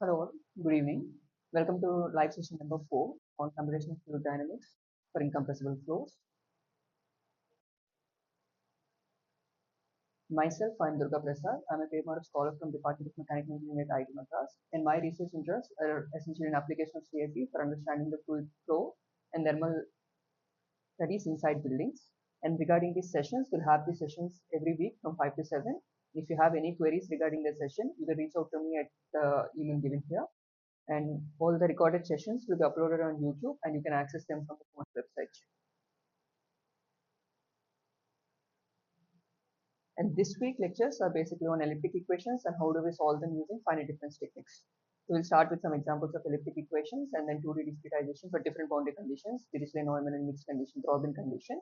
Hello, all. Good evening. Welcome to live session number 4 on Computational Fluid Dynamics for Incompressible Flows. Myself, I am Durga Prasad. I am a paid scholar from Department of Mechanical Engineering at IIT Madras, and my research interests are essentially in application of CFD for understanding the fluid flow and thermal studies inside buildings. And regarding these sessions, we'll have these sessions every week from 5 to 7. If you have any queries regarding the session, you can reach out to me at the email given here. And all the recorded sessions will be uploaded on YouTube and you can access them from the course website. And this week lectures are basically on elliptic equations and how do we solve them using finite difference techniques. So we'll start with some examples of elliptic equations and then 2D discretization for different boundary conditions, Dirichlet, Neumann and mixed condition, Robin condition,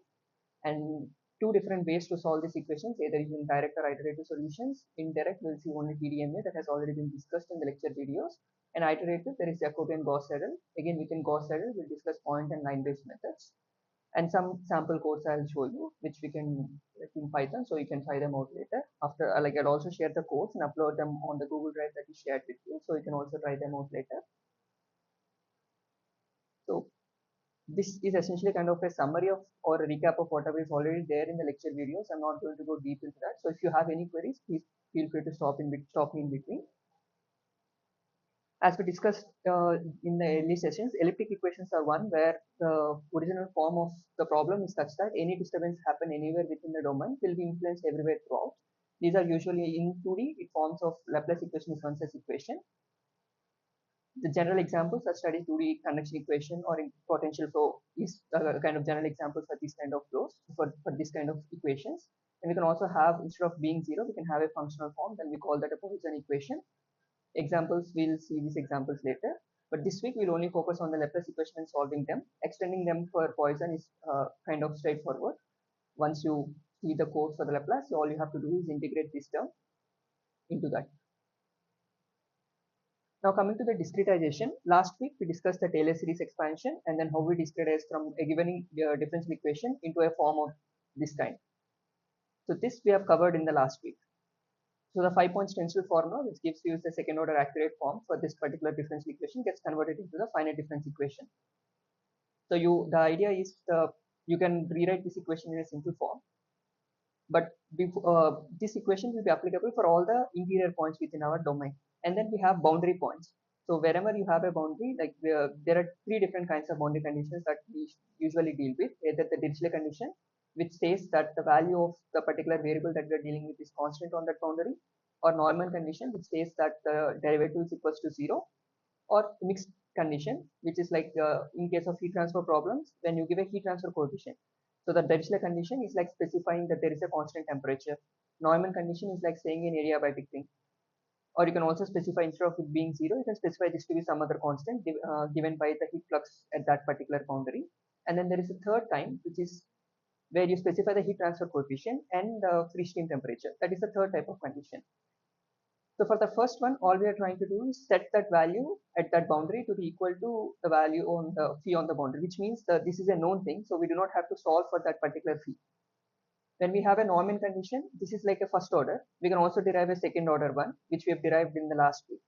and two different ways to solve these equations, either using direct or iterative solutions. Indirect, we'll see only TDMA that has already been discussed in the lecture videos. And iterative, there is Jacobian Gauss-Seidel. Again, within Gauss-Seidel, we'll discuss point and line-based methods. And some sample codes I'll show you, which we can in Python, so you can try them out later. After, I'll also share the codes and upload them on the Google Drive that we shared with you, so you can also try them out later. So this is essentially kind of a summary of or a recap of whatever is already there in the lecture videos. I'm not going to go deep into that. So if you have any queries, please feel free to stop me in between. As we discussed in the early sessions, elliptic equations are one where the original form of the problem is such that any disturbance happen anywhere within the domain will be influenced everywhere throughout. These are usually in 2D, it forms of Laplace equation is one such equation. The general examples are studied 2D conduction equation or in potential flow is kind of general examples for this kind of flows, for this kind of equations. And we can also have, instead of being zero, we can have a functional form, then we call that a Poisson equation. Examples, we'll see these examples later. But this week we'll only focus on the Laplace equation and solving them. Extending them for Poisson is kind of straightforward. Once you see the code for the Laplace, all you have to do is integrate this term into that. Now coming to the discretization, last week we discussed the Taylor series expansion and then how we discretize from a given differential equation into a form of this kind. So this we have covered in the last week. So the 5-point stencil formula, which gives you the second order accurate form for this particular differential equation, gets converted into the finite difference equation. So the idea is you can rewrite this equation in a simple form, but this equation will be applicable for all the interior points within our domain. And then we have boundary points. So wherever you have a boundary, like there are three different kinds of boundary conditions that we usually deal with. Either the Dirichlet condition, which says that the value of the particular variable that we are dealing with is constant on that boundary, or Neumann condition, which says that the derivative is equals to 0, or mixed condition, which is like in case of heat transfer problems, when you give a heat transfer coefficient. So the Dirichlet condition is like specifying that there is a constant temperature. Neumann condition is like saying an adiabatic thing. Or you can also specify, instead of it being 0, you can specify this to be some other constant given by the heat flux at that particular boundary. And then there is a third kind, which is where you specify the heat transfer coefficient and the free stream temperature. That is the third type of condition. So for the first one, all we are trying to do is set that value at that boundary to be equal to the value on the phi on the boundary, which means that this is a known thing, so we do not have to solve for that particular phi. When we have a Neumann condition, this is like a first order. We can also derive a second order one, which we have derived in the last week.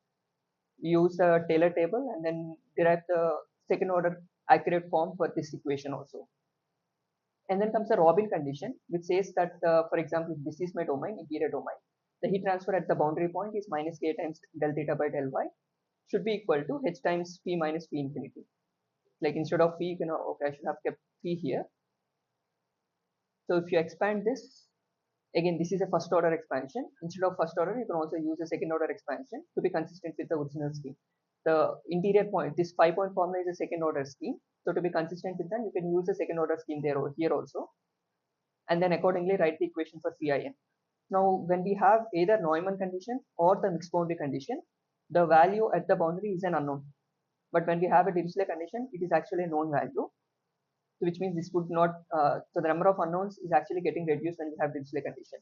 We use the Taylor table and then derive the second order accurate form for this equation also. And then comes the Robin condition, which says that, for example, if this is my domain, interior domain, the heat transfer at the boundary point is minus k times del theta by del y should be equal to h times phi minus phi infinity. Like instead of phi, you know, okay, I should have kept phi here. So if you expand this, again, this is a first order expansion. Instead of first order, you can also use a second order expansion to be consistent with the original scheme. The interior point, this 5-point formula is a second order scheme. So to be consistent with that, you can use a second order scheme there or here also. And then accordingly write the equation for Cin. Now, when we have either Neumann condition or the mixed boundary condition, the value at the boundary is an unknown. But when we have a Dirichlet condition, it is actually a known value, which means this would not, so the number of unknowns is actually getting reduced when we have Dirichlet condition.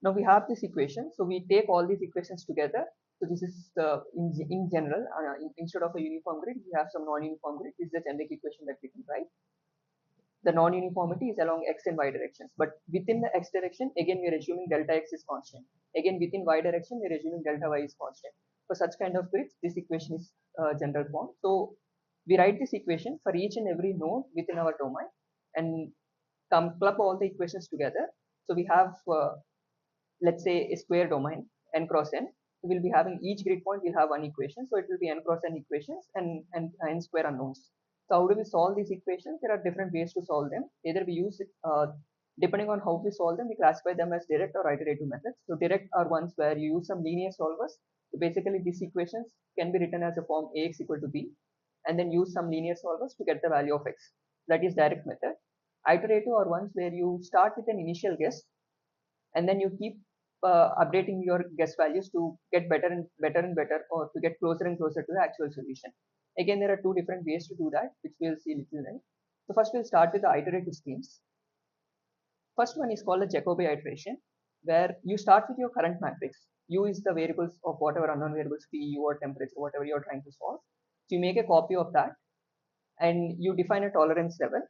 Now we have this equation, so we take all these equations together. So this is in general, instead of a uniform grid, we have some non-uniform grid. This is the generic equation that we can write. The non-uniformity is along x and y directions, but within the x direction, again we are assuming delta x is constant. Again, within y direction, we're assuming delta y is constant. For such kind of grids, this equation is general form. So we write this equation for each and every node within our domain and club all the equations together. So we have, let's say, a square domain n cross n. So we'll be having each grid point will have one equation. So it will be n cross n equations and n square unknowns. So how do we solve these equations? There are different ways to solve them. Either we use it, depending on how we solve them, we classify them as direct or iterative methods. So direct are ones where you use some linear solvers. So basically these equations can be written as a form ax equal to b and then use some linear solvers to get the value of x. That is direct method. Iterative are ones where you start with an initial guess and then you keep updating your guess values to get better and better and better, or to get closer and closer to the actual solution. Again, there are two different ways to do that, which we'll see little then. So first we'll start with the iterative schemes. First one is called the Jacobi iteration, where you start with your current matrix. U is the variables of whatever unknown variables, P, U, or temperature, whatever you're trying to solve. So you make a copy of that and you define a tolerance level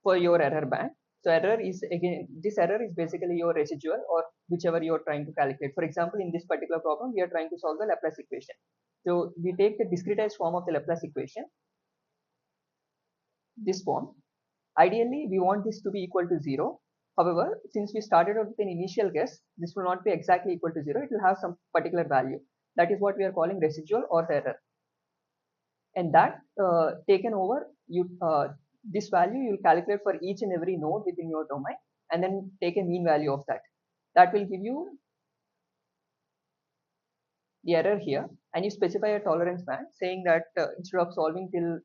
for your error band. So error is, again, this error is basically your residual or whichever you're trying to calculate. For example, in this particular problem, we are trying to solve the Laplace equation. So we take the discretized form of the Laplace equation, this form. Ideally, we want this to be equal to 0. However, since we started out with an initial guess, this will not be exactly equal to 0. It will have some particular value. That is what we are calling residual or error. And that taken over, this value you will calculate for each and every node within your domain and then take a mean value of that. That will give you the error here, and you specify a tolerance band saying that instead of solving till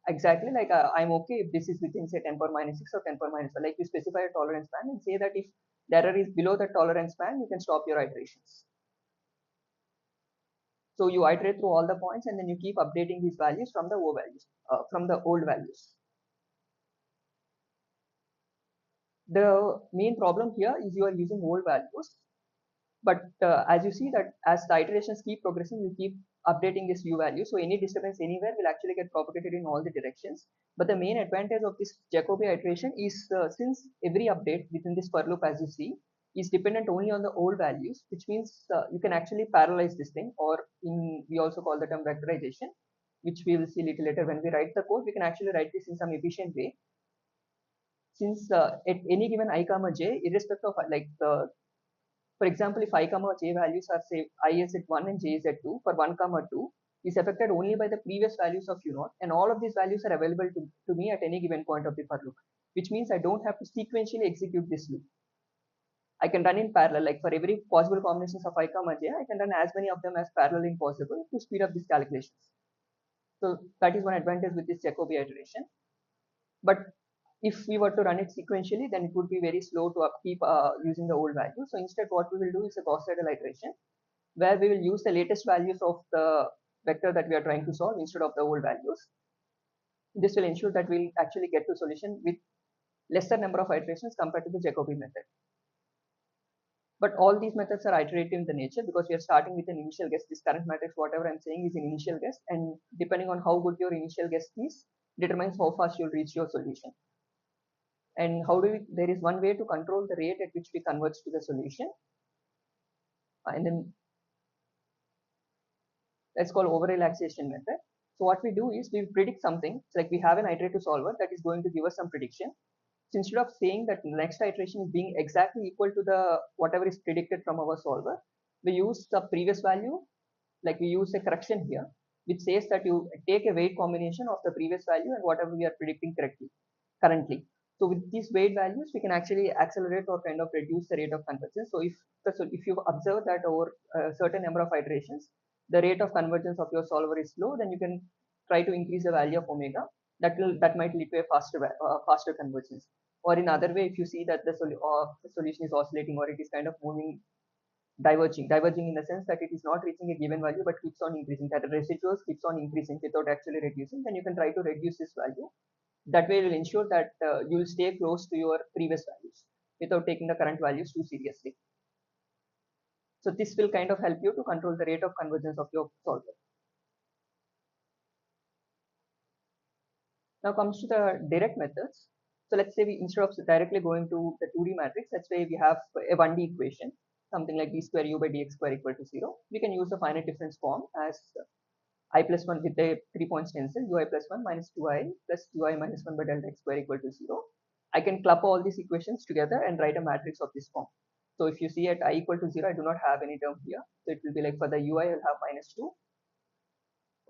exactly like I'm okay if this is within say 10 power minus 6 or 10 power minus 5, like you specify a tolerance band and say that if the error is below the tolerance band, you can stop your iterations. So you iterate through all the points and then you keep updating these values from the old values. The main problem here is you are using old values, but as you see that as the iterations keep progressing, you keep updating this u value. So any disturbance anywhere will actually get propagated in all the directions. But the main advantage of this Jacobi iteration is since every update within this for loop, as you see, is dependent only on the old values, which means you can actually parallelize this thing, or we also call the term vectorization, which we will see little later when we write the code. We can actually write this in some efficient way. Since at any given I comma j, irrespective of for example, if I comma j values are say I is at 1 and j is at 2, for 1 comma 2 is affected only by the previous values of u0, and all of these values are available to me at any given point of the for loop, which means I don't have to sequentially execute this loop. I can run in parallel, like for every possible combinations of I comma j, I can run as many of them as parallel in possible to speed up these calculations. So that is one advantage with this Jacobi iteration. But if we were to run it sequentially, then it would be very slow to keep using the old value. So instead, what we will do is a Gauss-Seidel iteration, where we will use the latest values of the vector that we are trying to solve instead of the old values. This will ensure that we'll actually get to solution with lesser number of iterations compared to the Jacobi method. But all these methods are iterative in the nature because we are starting with an initial guess. This current matrix, whatever I'm saying, is an initial guess, and depending on how good your initial guess is, determines how fast you'll reach your solution. And how do we, there is one way to control the rate at which we converge to the solution, and then that's called over relaxation method. So what we do is we predict something. It's like we have an iterative solver that is going to give us some prediction. So instead of saying that the next iteration is being exactly equal to the whatever is predicted from our solver, we use the previous value, like we use a correction here, which says that you take a weight combination of the previous value and whatever we are predicting currently. So with these weight values, we can actually accelerate or kind of reduce the rate of convergence. So if you observe that over a certain number of iterations, the rate of convergence of your solver is slow, then you can try to increase the value of omega. That might lead to a faster convergence. Or in other way, if you see that the solution is oscillating or it is kind of moving, diverging in the sense that it is not reaching a given value but keeps on increasing, that the residuals keeps on increasing without actually reducing, then you can try to reduce this value. That way, it will ensure that you will stay close to your previous values without taking the current values too seriously. So this will kind of help you to control the rate of convergence of your solver. Now comes to the direct methods. So let's say we, instead of directly going to the 2D matrix, let's say we have a 1D equation, something like d square u by dx square equal to 0. We can use the finite difference form as I plus 1 with a 3-point stencil, ui plus 1 minus 2i plus ui minus 1 by delta x square equal to 0. I can club all these equations together and write a matrix of this form. So if you see at I equal to 0, I do not have any term here. So it will be like for the ui, I'll have minus 2.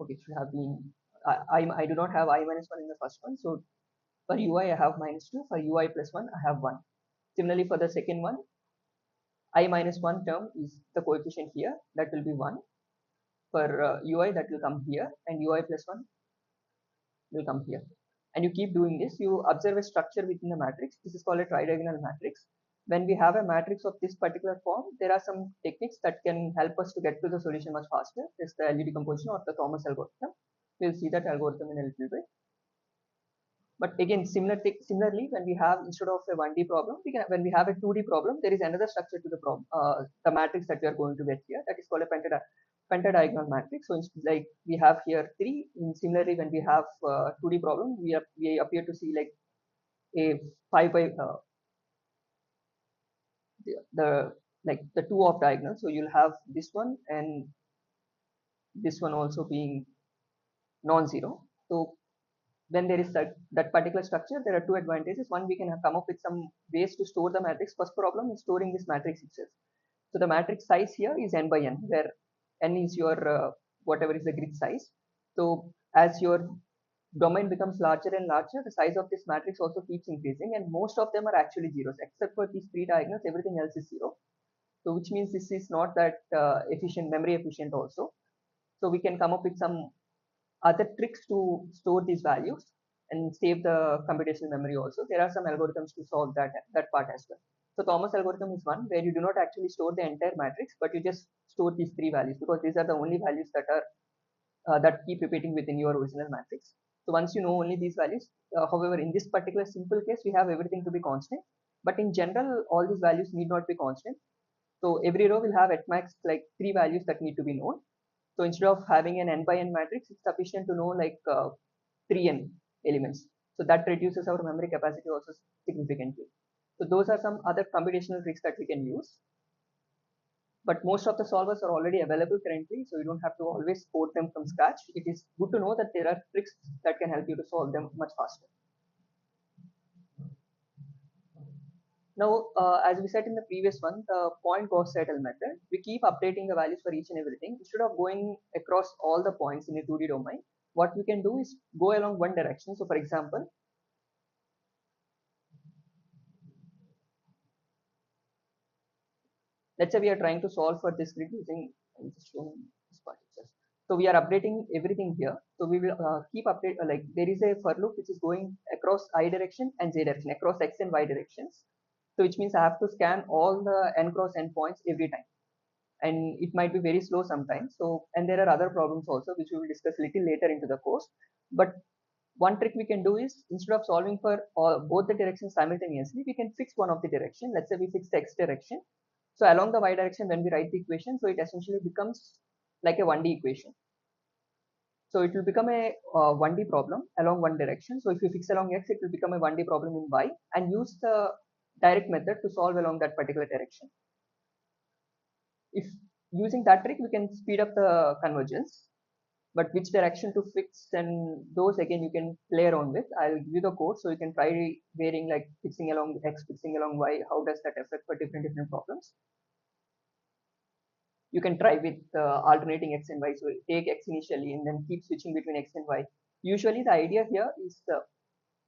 Okay, it should have been, I do not have I minus 1 in the first one. So for ui, I have minus 2. For ui plus 1, I have 1. Similarly, for the second one, I minus 1 term is the coefficient here. That will be 1. For ui, that will come here. And ui plus 1 will come here. And you keep doing this. You observe a structure within the matrix. This is called a tridiagonal matrix. When we have a matrix of this particular form, there are some techniques that can help us to get to the solution much faster. It's the LU decomposition or the Thomas algorithm. We'll see that algorithm in a little bit. But again, similarly, when we have, instead of a 1D problem, when we have a 2D problem, there is another structure to the problem, the matrix that we are going to get here. That is called a pentadiagonal matrix. So like we have here 3. And similarly, when we have 2D problem, we appear to see like a 5 by the like the 2 off diagonal. So you'll have this one and this one also being non-zero. So when there is that particular structure, there are 2 advantages. One, we can come up with some ways to store the matrix. First problem is storing this matrix itself. So the matrix size here is n by n, where n is your whatever is the grid size. So as your domain becomes larger and larger, the size of this matrix also keeps increasing, and most of them are actually zeros, except for these 3 diagonals. Everything else is 0. So which means this is not that memory efficient also. So we can come up with some other tricks to store these values and save the computational memory also. There are some algorithms to solve that part as well. So Thomas algorithm is one where you do not actually store the entire matrix, but you just store these 3 values, because these are the only values that are that keep repeating within your original matrix. So once you know only these values, however, in this particular simple case, we have everything to be constant. But in general, all these values need not be constant. So every row will have at max like 3 values that need to be known. So instead of having an n by n matrix, it's sufficient to know like 3n elements. So that reduces our memory capacity also significantly. So those are some other computational tricks that we can use. But most of the solvers are already available currently, so you don't have to always code them from scratch. It is good to know that there are tricks that can help you to solve them much faster. Now, as we said in the previous one, the point Gauss-Seidel method, we keep updating the values for each and everything. Instead of going across all the points in a 2D domain, what we can do is go along one direction. So for example, let's say we are trying to solve for this grid using, I'm just showing this part itself. So we are updating everything here. So we will keep update, like there is a for loop which is going across I direction and j direction, across x and y directions. So which means I have to scan all the n cross n points every time, and it might be very slow sometimes. So, and there are other problems also which we will discuss little later into the course. But one trick we can do is, instead of solving for both the directions simultaneously, we can fix one of the direction. Let's say we fix the x direction. So along the y direction, when we write the equation, so it essentially becomes like a 1D equation. So it will become a 1D problem along one direction. So if you fix along x, it will become a 1D problem in y, and use the direct method to solve along that particular direction. If using that trick, we can speed up the convergence. But which direction to fix, and those again you can play around with. I'll give you the code so you can try varying, like fixing along x, fixing along y. How does that affect for different problems? You can try with alternating x and y. So take x initially and then keep switching between x and y. Usually the idea here is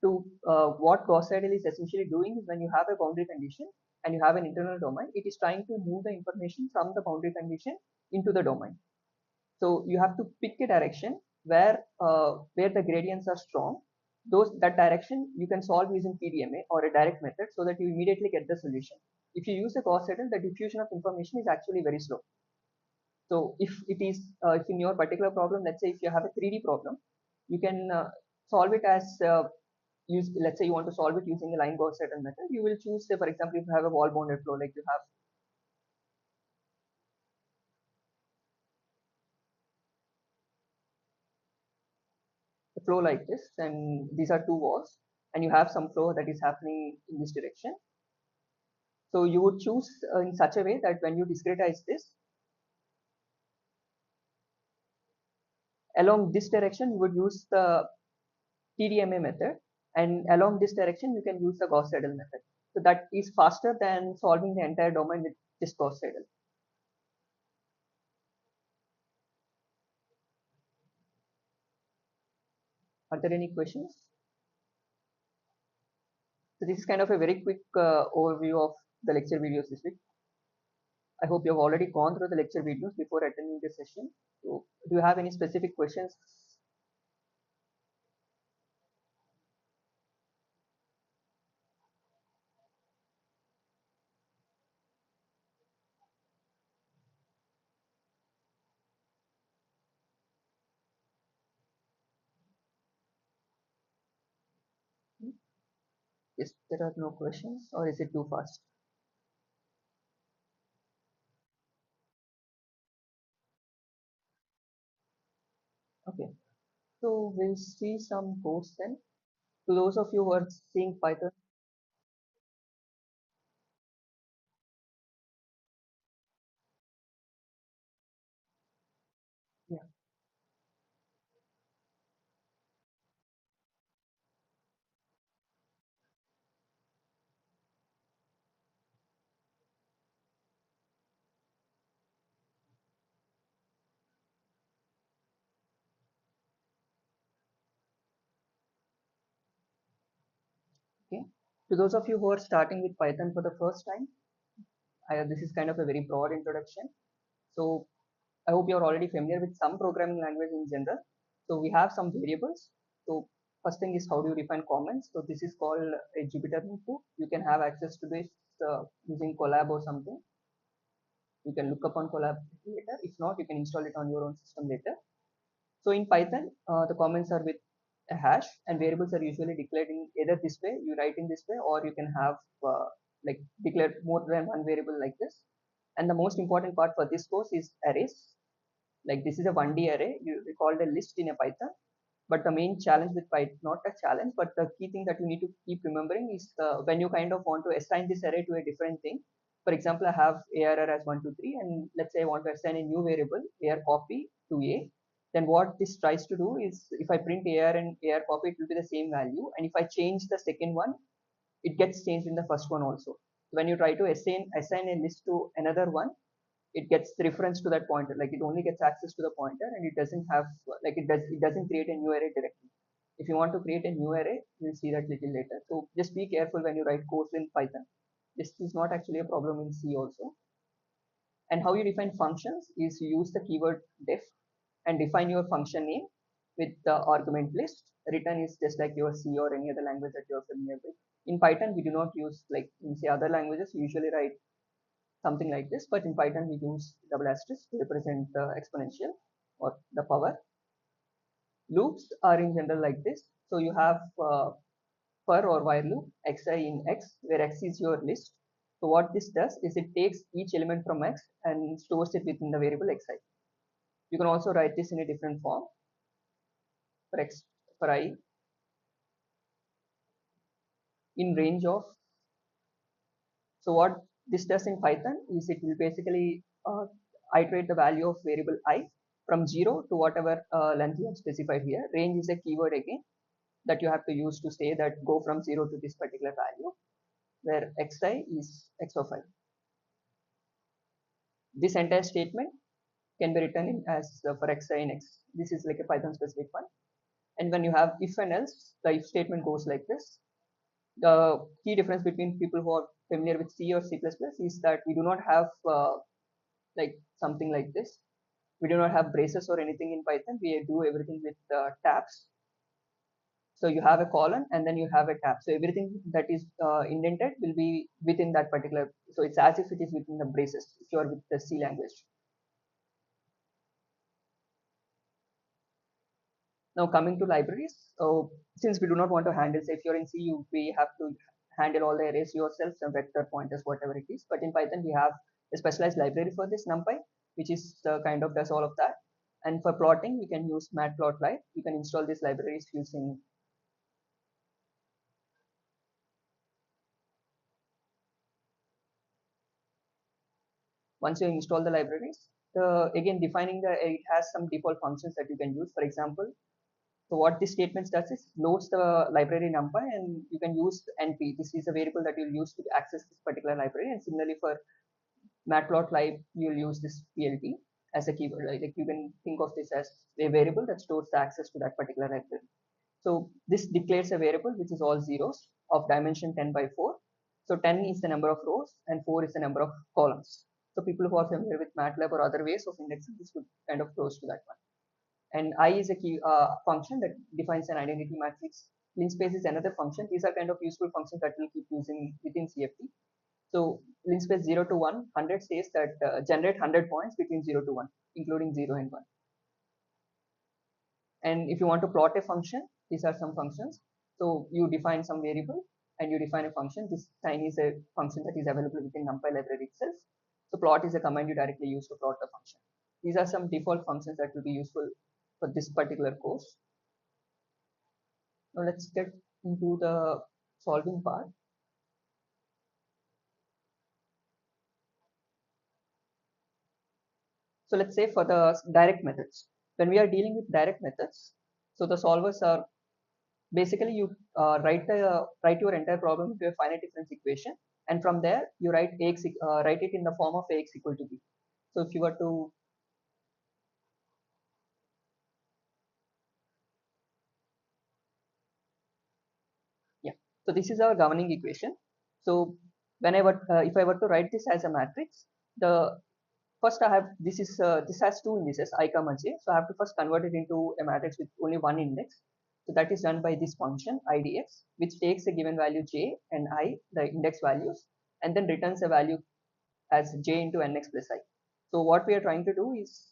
what Gauss-Seidel is essentially doing is, when you have a boundary condition and you have an internal domain, it is trying to move the information from the boundary condition into the domain. So you have to pick a direction where the gradients are strong. That direction you can solve using PDMA or a direct method, so that you immediately get the solution. If you use a Gauss-Seidel, the diffusion of information is actually very slow. So if it is if in your particular problem, let's say if you have a 3D problem, you can solve it as let's say you want to solve it using a line Gauss-Seidel method. You will choose, say for example, if you have a wall bounded flow, like you have a flow like this, and these are 2 walls, and you have some flow that is happening in this direction. So you would choose in such a way that when you discretize this, along this direction you would use the TDMA method, and along this direction you can use the Gauss-Seidel method. So that is faster than solving the entire domain with just Gauss-Seidel. Are there any questions? So this is kind of a very quick overview of the lecture videos this week. I hope you have already gone through the lecture videos before attending the session. So do you have any specific questions? Yes, there are no questions, or is it too fast? Okay, so we'll see some codes then. To those of you who are seeing Python, yeah, okay. To those of you who are starting with Python for the first time, this is kind of a very broad introduction. So I hope you're already familiar with some programming language in general. So we have some variables. So first thing is how do you define comments? So this is called a Jupyter notebook. You can have access to this using Colab or something. You can look up on Colab later. If not, you can install it on your own system later. So in Python, the comments are with a hash, and variables are usually declared in either this way, you write in this way, or you can have like declare more than one variable like this. And the most important part for this course is arrays. Like this is a 1D array, we call it a list in a Python. But the main challenge with Python, not a challenge, but the key thing that you need to keep remembering is when you kind of want to assign this array to a different thing. For example, I have ARR as 1, 2, 3, and let's say I want to assign a new variable, AR copy to A. Then what this tries to do is if I print AR and AR copy, it will be the same value. And if I change the second one, it gets changed in the first one also. When you try to assign a list to another one, it gets the reference to that pointer, like it only gets access to the pointer, and it doesn't have like it doesn't create a new array directly. If you want to create a new array, we'll see that little later. So just be careful when you write codes in Python. This is not actually a problem in C also. And how you define functions is you use the keyword def and define your function name with the argument list. Return is just like your C or any other language that you're familiar with. In Python, we do not use, like in say other languages, we usually write something like this, but in Python we use double asterisk to represent the exponential or the power. Loops are in general like this. So you have for or while loop xi in x, where x is your list. So what this does is it takes each element from x and stores it within the variable xi. You can also write this in a different form for x for I in range of. So what this does in Python is it will basically iterate the value of variable I from 0 to whatever length you have specified here. Range is a keyword again that you have to use to say that go from 0 to this particular value, where xi is x of I. This entire statement can be written in as for xi in x. This is like a Python specific one. And when you have if and else, the if statement goes like this. The key difference between people who are familiar with C or C++ is that we do not have like something like this. We do not have braces or anything in Python. We do everything with tabs. So you have a colon and then you have a tab. So everything that is indented will be within that particular. So it's as if it is within the braces if you are with the C language. Now coming to libraries. So since we do not want to handle, say if you're in C, we have to handle all the arrays yourself, some vector pointers, whatever it is. But in Python, we have a specialized library for this, NumPy, which is kind of does all of that. And for plotting, we can use matplotlib. You can install these libraries using Once you install the libraries, again defining it has some default functions that you can use. For example, so what this statement does is loads the library numpy, and you can use np. This is a variable that you'll use to access this particular library. And similarly for matplotlib, you'll use this plt as a keyword. Like you can think of this as a variable that stores the access to that particular library. So this declares a variable which is all zeros of dimension 10 by 4. So 10 is the number of rows and 4 is the number of columns. So people who are familiar with MATLAB or other ways of indexing, this would kind of close to that one. And I is a key function that defines an identity matrix. Linspace is another function. These are kind of useful functions that we'll keep using within CFD. So linspace 0 to 1, 100 says that generate 100 points between 0 to 1, including 0 and 1. And if you want to plot a function, these are some functions. So you define some variable and you define a function. This time is a function that is available within NumPy library itself. So plot is a command you directly use to plot the function. These are some default functions that will be useful for this particular course. Now let's get into the solving part. So let's say for the direct methods, when we are dealing with direct methods, so the solvers are basically you write your entire problem into a finite difference equation, and from there you write write it in the form of ax equal to b. So if you were to so this is our governing equation. So when if I were to write this as a matrix, the first I have this has two indices I comma j, so I have to first convert it into a matrix with only one index. So that is done by this function idx, which takes a given value j and I, the index values, and then returns a value as j into nx plus I. So what we are trying to do is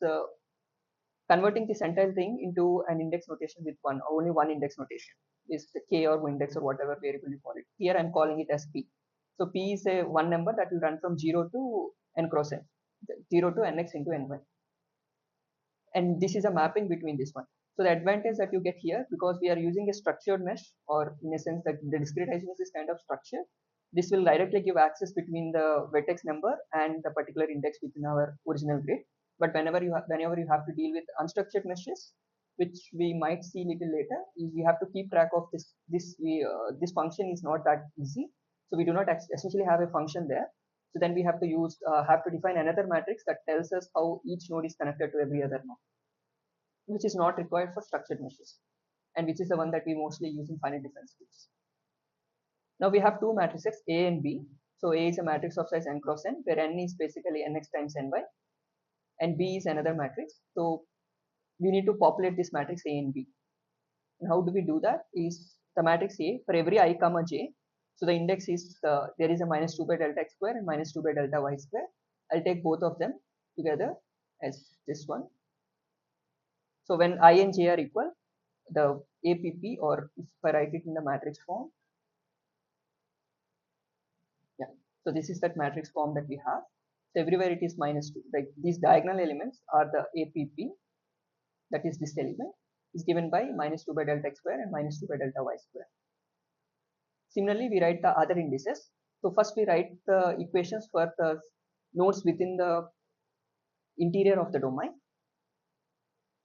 converting this entire thing into an index notation with only one index notation, is the k or index or whatever variable you call it. Here I'm calling it as p. So p is a one number that will run from 0 to n cross n, 0 to nx into ny. And this is a mapping between this one. So the advantage that you get here, because we are using a structured mesh, or in a sense that the discretization is kind of structure, this will directly give access between the vertex number and the particular index within our original grid. But whenever you have to deal with unstructured meshes, which we might see little later, we have to keep track of this function is not that easy. So we do not essentially have a function there. So then we have to define another matrix that tells us how each node is connected to every other node, which is not required for structured meshes, and which is the one that we mostly use in finite difference groups. Now we have two matrices A and B. So A is a matrix of size n cross n, where n is basically nx times ny, and B is another matrix. So we need to populate this matrix A and B. And how do we do that? Is the matrix A, for every I comma j, so the index is there is a minus 2 by delta x square and minus 2 by delta y square. I'll take both of them together as this one. So when I and j are equal, the APP, or if I write it in the matrix form, yeah. So this is that matrix form that we have. So everywhere it is minus 2. Like these diagonal elements are the APP, that is this element is given by minus 2 by delta x square and minus 2 by delta y square. Similarly, we write the other indices. So first we write the equations for the nodes within the interior of the domain,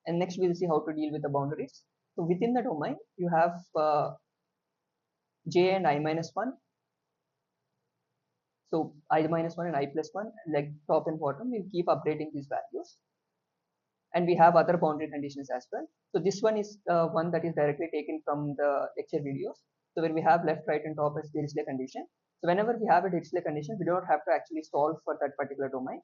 and next we'll see how to deal with the boundaries. So within the domain, you have j and I minus 1. So I minus 1 and I plus 1, like top and bottom, we'll keep updating these values. And we have other boundary conditions as well. So this one is one that is directly taken from the lecture videos. So when we have left, right, and top as Dirichlet condition. So whenever we have a Dirichlet condition, we do not have to actually solve for that particular domain,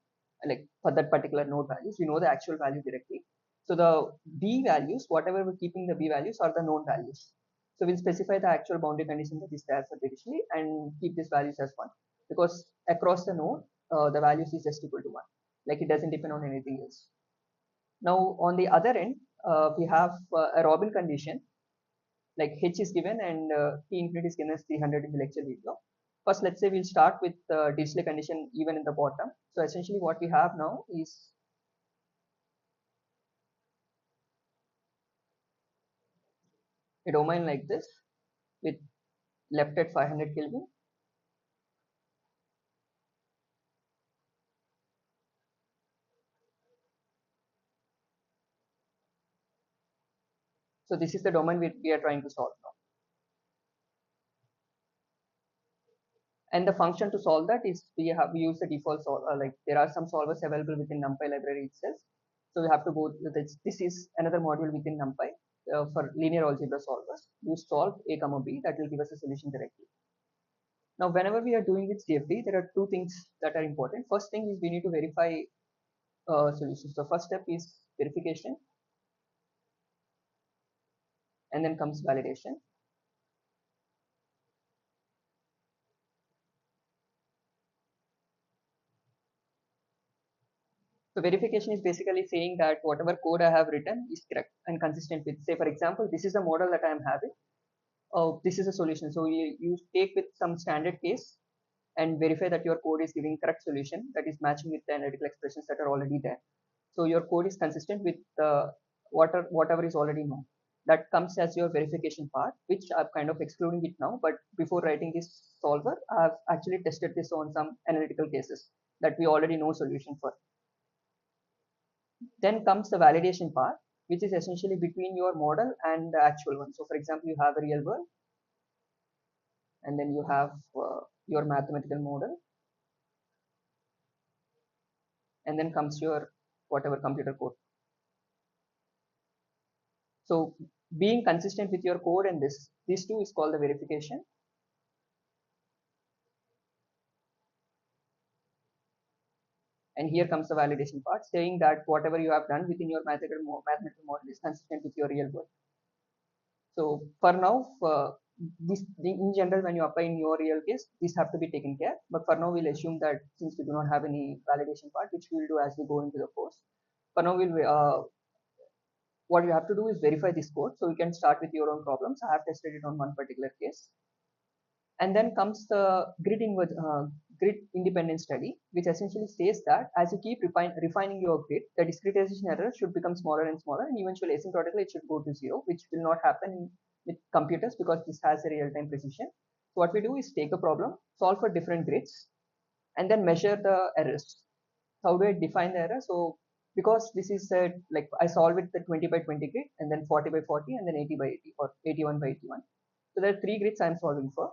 like for that particular node values. We know the actual value directly. So the B values, whatever we're keeping the B values, are the known values. So we'll specify the actual boundary condition that is there for Dirichlet and keep these values as 1, because across the node, the values is just equal to 1. Like it doesn't depend on anything else. Now on the other end, we have a Robin condition, like h is given and t infinity is given as 300 in the lecture video. First, let's say we'll start with the Dirichlet condition even in the bottom. So essentially what we have now is a domain like this with left at 500 Kelvin, So this is the domain we are trying to solve now. And the function to solve that is we use the default solver. Like there are some solvers available within NumPy library itself. So we have to go with this. This is another module within NumPy for linear algebra solvers. You solve a comma b, that will give us a solution directly. Now, whenever we are doing with CFD, there are two things that are important. First thing is we need to verify solutions. So first step is verification, and then comes validation. So verification is basically saying that whatever code I have written is correct and consistent with, say, for example, this is the model that I am having. This is a solution. So you take with some standard case and verify that your code is giving correct solution that is matching with the analytical expressions that are already there. So your code is consistent with whatever is already known. That comes as your verification part, which I'm kind of excluding it now. But before writing this solver, I've actually tested this on some analytical cases that we already know solution for. Then comes the validation part, which is essentially between your model and the actual one. So for example, you have a real world, and then you have your mathematical model, and then comes your whatever computer code. So being consistent with your code and these two is called the verification. And here comes the validation part, saying that whatever you have done within your mathematical model is consistent with your real world. So for now, this in general, when you apply in your real case, these have to be taken care. But for now, we'll assume that since we do not have any validation part, which we'll do as we go into the course. For now, what you have to do is verify this code. So you can start with your own problems. I have tested it on one particular case. And then comes the grid independent study, which essentially says that as you keep refining your grid, the discretization error should become smaller and smaller, and eventually asymptotically it should go to zero, which will not happen with computers because this has a real-time precision. So what we do is take a problem, solve for different grids, and then measure the errors. How do I define the error? So because this is like I solve it the 20 by 20 grid, and then 40 by 40, and then 80 by 80 or 81 by 81. So there are three grids I'm solving for.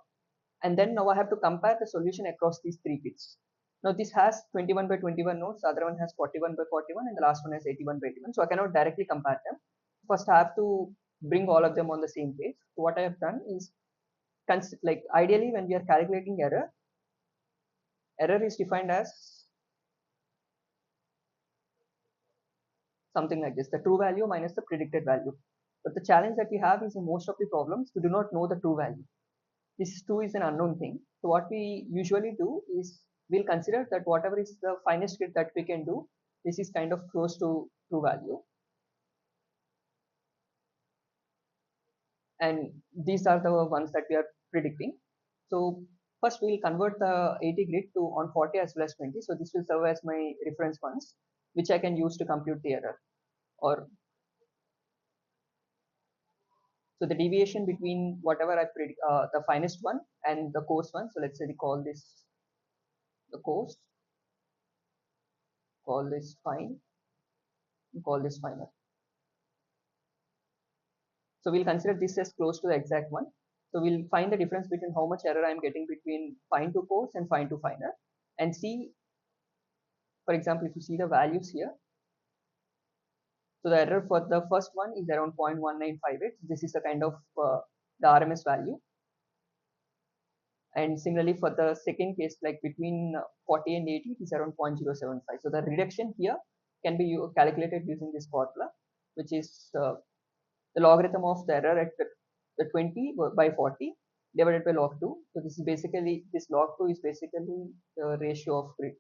And then now I have to compare the solution across these three grids. Now this has 21 by 21 nodes, the other one has 41 by 41, and the last one has 81 by 81. So I cannot directly compare them. First I have to bring all of them on the same page. So what I have done is, like ideally when we are calculating error is defined as something like this, the true value minus the predicted value. But the challenge that we have is in most of the problems, we do not know the true value. This too is an unknown thing. So what we usually do is we'll consider that whatever is the finest grid that we can do, this is kind of close to true value. And these are the ones that we are predicting. So first we'll convert the 80 grid to on 40 as well as 20. So this will serve as my reference ones, which I can use to compute the error. Or so the deviation between whatever I predict, the finest one and the coarse one. So let's say we call this the coarse, call this fine, call this finer. So we'll consider this as close to the exact one. So we'll find the difference between how much error I'm getting between fine to coarse and fine to finer, and see, for example, if you see the values here. So the error for the first one is around 0.1958. This is the kind of the RMS value. And similarly for the second case, like between 40 and 80, it is around 0.075. So the reduction here can be calculated using this formula, which is the logarithm of the error at the 20 by 40 divided by log 2. So this is basically, this log 2 is basically the ratio of grid.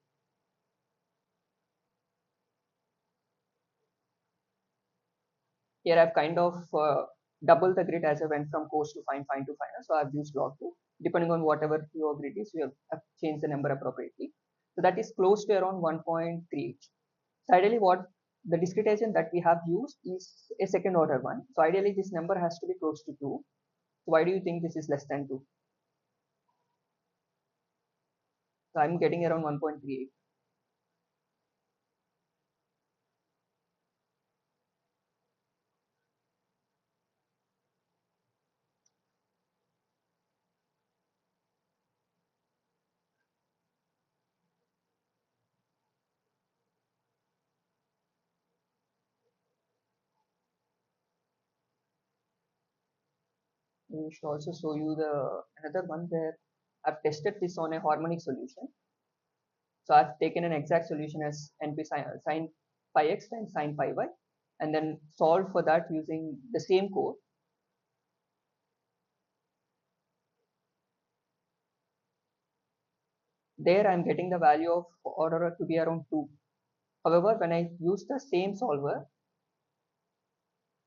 Here I've kind of doubled the grid as I went from coarse to fine, fine to finer. So I've used log 2. Depending on whatever your grid is, you have changed the number appropriately. So that is close to around 1.38. So ideally what the discretization that we have used is a second order one. So ideally this number has to be close to 2. So why do you think this is less than 2? So I'm getting around 1.38. We should also show you the another one where I've tested this on a harmonic solution. So I've taken an exact solution as NP sin pi x and sin pi y, and then solved for that using the same code. There I'm getting the value of order to be around 2. However, when I use the same solver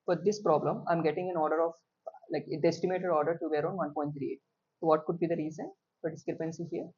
for this problem, I'm getting an order of like the estimated order to be around 1.38. So what could be the reason for discrepancy here?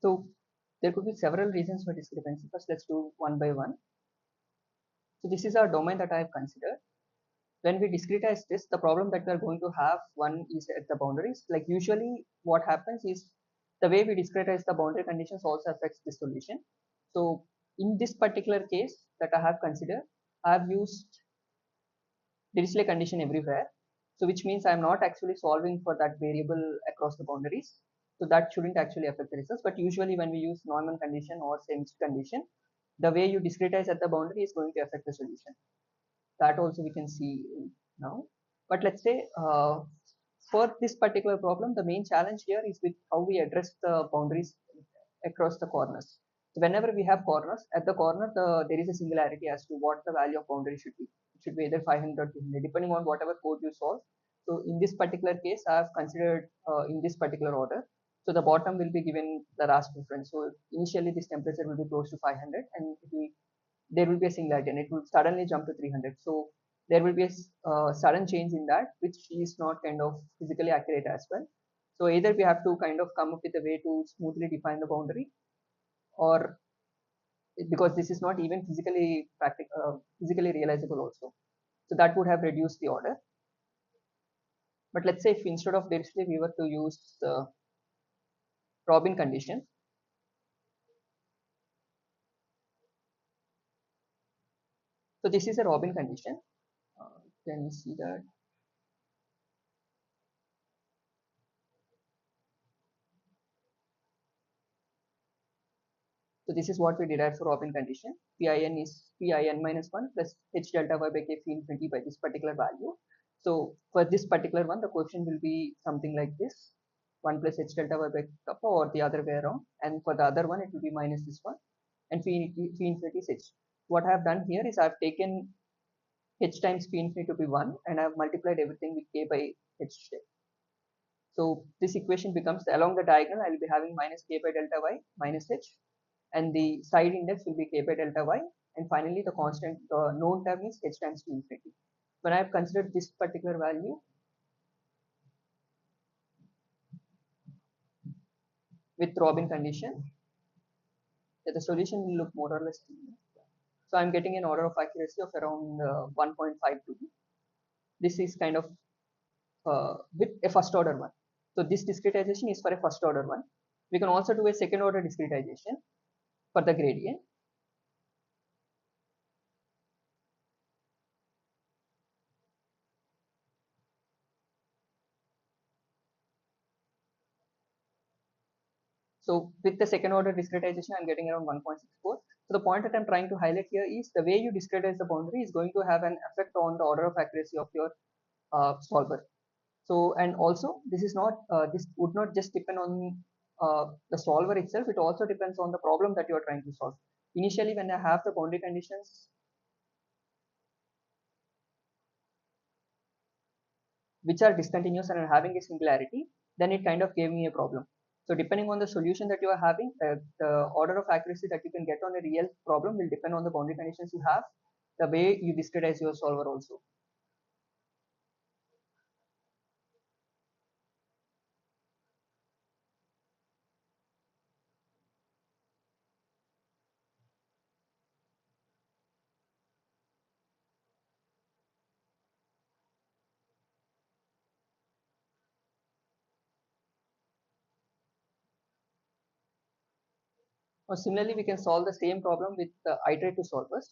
So there could be several reasons for discrepancy. First, let's do one by one. So this is our domain that I have considered. When we discretize this, the problem that we are going to have one is at the boundaries. Like usually what happens is the way we discretize the boundary conditions also affects the solution. So in this particular case that I have considered, I have used Dirichlet condition everywhere. So which means I'm not actually solving for that variable across the boundaries. So that shouldn't actually affect the results. But usually when we use Neumann condition or Senn's condition, the way you discretize at the boundary is going to affect the solution. That also we can see now. But let's say for this particular problem, the main challenge here is with how we address the boundaries across the corners. So whenever we have corners, at the corner, there is a singularity as to what the value of boundary should be. It should be either 500 or 200, depending on whatever code you solve. So in this particular case, I have considered in this particular order. So the bottom will be given the last preference. So initially this temperature will be close to 500 and there will be a singularity and it will suddenly jump to 300. So there will be a sudden change in that, which is not kind of physically accurate as well. So either we have to kind of come up with a way to smoothly define the boundary, or because this is not even physically realizable also. So that would have reduced the order. But let's say if instead of Dirichlet we were to use the Robin condition. So this is a Robin condition. Can you see that? So this is what we derived for Robin condition. Pin is Pin minus 1 plus h delta y by k phi infinity by this particular value. So for this particular one, the question will be something like this: 1 plus h delta y by kappa, or the other way around. And for the other one, it will be minus this one. And phi infinity is h. What I have done here is I have taken h times p infinity to be 1 and I have multiplied everything with k by h. So this equation becomes, along the diagonal, I will be having minus k by delta y minus h, and the side index will be k by delta y, and finally the constant, the known term is h times p infinity. When I have considered this particular value with Robin condition, the solution will look more or less similar. So I'm getting an order of accuracy of around 1.52. This is kind of with a first order one. So this discretization is for a first order one. We can also do a second order discretization for the gradient. So with the second order discretization, I'm getting around 1.64. So the point that I'm trying to highlight here is the way you discretize the boundary is going to have an effect on the order of accuracy of your solver. So, and also this is not, this would not just depend on the solver itself, it also depends on the problem that you are trying to solve. Initially, when I have the boundary conditions which are discontinuous and are having a singularity, then it kind of gave me a problem. So depending on the solution that you are having, the order of accuracy that you can get on a real problem will depend on the boundary conditions you have, the way you discretize your solver also. Or similarly, we can solve the same problem with iterative solvers.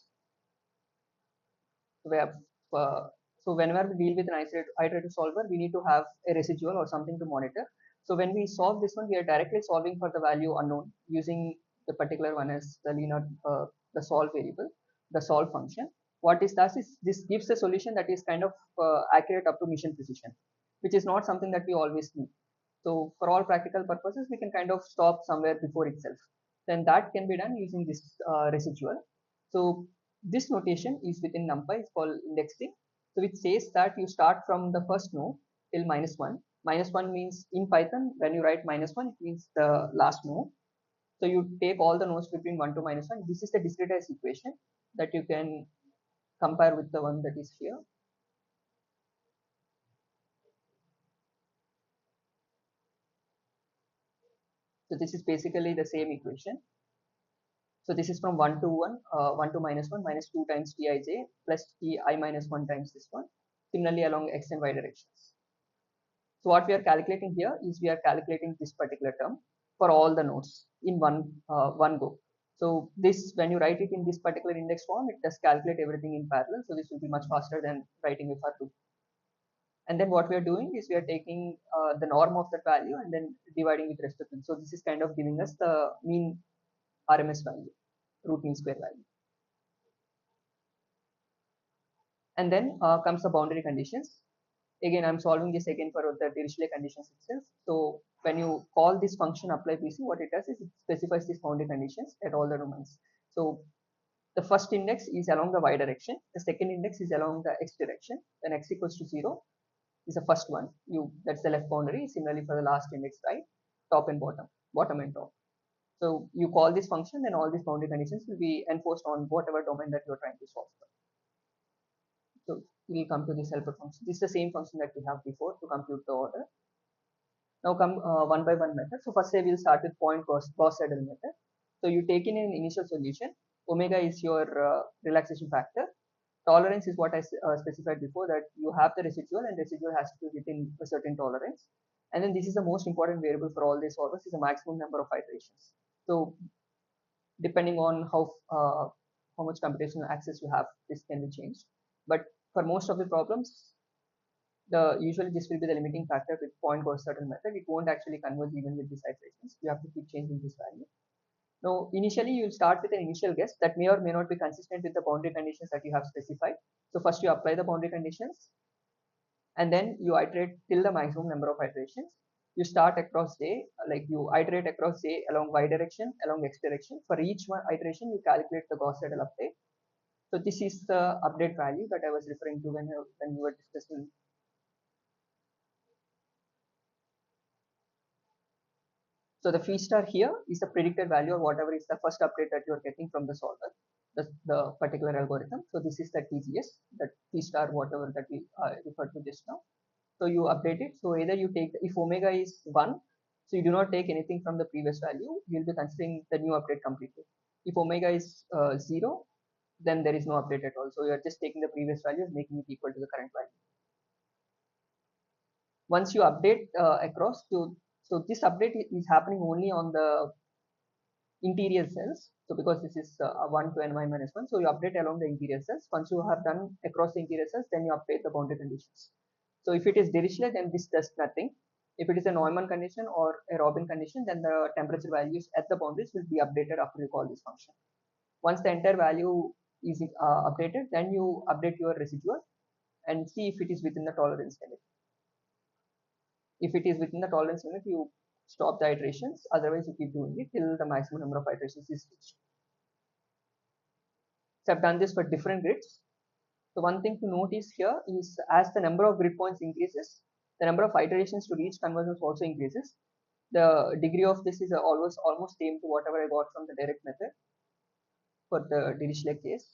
Where, uh, so whenever we deal with an iterative solver, we need to have a residual or something to monitor. So when we solve this one, we are directly solving for the value unknown using the particular one as the linear, the solve variable, the solve function. What this does is this gives a solution that is kind of accurate up to mission precision, which is not something that we always need. So for all practical purposes, we can kind of stop somewhere before itself. Then that can be done using this residual. So this notation is within NumPy, it's called indexing. So it says that you start from the first node till -1. -1 means in Python, when you write -1, it means the last node. So you take all the nodes between 1 to -1. This is the discretized equation that you can compare with the one that is here. So this is basically the same equation. So this is from 1 to 1, 1 to -1, -2 times Tij plus Ti -1 times this one. Similarly along x and y directions. So what we are calculating here is we are calculating this particular term for all the nodes in one go. So this, when you write it in this particular index form, it does calculate everything in parallel. So this will be much faster than writing a for loop. And then what we are doing is we are taking the norm of that value and then dividing with respect to it. So this is kind of giving us the mean RMS value, root mean square value. And then comes the boundary conditions. Again, I'm solving this again for the Dirichlet conditions itself. So when you call this function apply PC, what it does is it specifies these boundary conditions at all the domains. So the first index is along the y direction. The second index is along the x direction. When x equals to 0 is the first one. That's the left boundary. Similarly for the last index, right? Top and bottom, bottom and top. So you call this function, then all these boundary conditions will be enforced on whatever domain that you're trying to solve for. So we'll come to this helper function. This is the same function that we have before to compute the order. Now come one by one method. So first we'll start with point Gauss-Seidel method. So you take in an initial solution. Omega is your relaxation factor. Tolerance is what I specified before, that you have the residual and residual has to be within a certain tolerance. And then this is the most important variable for all these solvers, is the maximum number of iterations. So depending on how much computational access you have, this can be changed. But for most of the problems, usually this will be the limiting factor with point Gauss-Seidel method. It won't actually converge even with these iterations. You have to keep changing this value. Now, initially you'll start with an initial guess that may or may not be consistent with the boundary conditions that you have specified. So first you apply the boundary conditions, and then you iterate till the maximum number of iterations. You start across J, like you iterate across J along Y direction, along X direction. For each one iteration, you calculate the Gauss-Seidel update. So this is the update value that I was referring to when we were discussing. So the phi star here is the predicted value or whatever is the first update that you are getting from the solver, the particular algorithm. So this is the TGS, that phi star whatever that we referred to just now. So you update it. So either you take, if omega is 1, so you do not take anything from the previous value, you will be considering the new update completely. If omega is 0, then there is no update at all. So you are just taking the previous value and making it equal to the current value. Once you update across to, so this update is happening only on the interior cells. So because this is 1 to ny minus 1, so you update along the interior cells. Once you have done across the interior cells, then you update the boundary conditions. So if it is Dirichlet, then this does nothing. If it is a Neumann condition or a Robin condition, then the temperature values at the boundaries will be updated after you call this function. Once the entire value is updated, then you update your residual and see if it is within the tolerance limit. If it is within the tolerance limit, you stop the iterations, otherwise you keep doing it till the maximum number of iterations is reached. So I've done this for different grids. So one thing to note is here is as the number of grid points increases, the number of iterations to reach convergence also increases. The degree of this is almost same to whatever I got from the direct method for the Dirichlet case.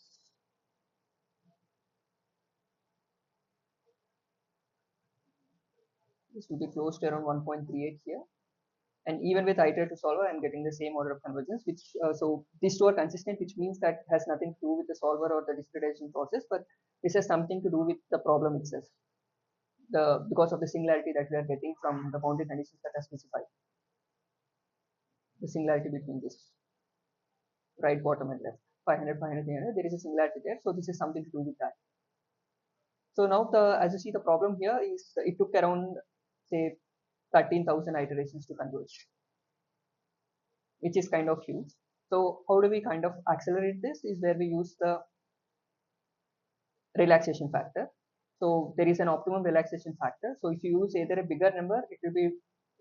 This will be close to around 1.38 here. And even with iterative solver, I'm getting the same order of convergence, which so these two are consistent, which means that has nothing to do with the solver or the discretization process, but this has something to do with the problem itself. Because of the similarity that we are getting from the boundary conditions that are specified. The similarity between this right bottom and left, 500, 500, 300, there is a similarity there. So this is something to do with that. So now as you see, the problem here is it took around say 13,000 iterations to converge, which is kind of huge. So how do we kind of accelerate this is where we use the relaxation factor. So there is an optimum relaxation factor. So if you use either a bigger number, it will be,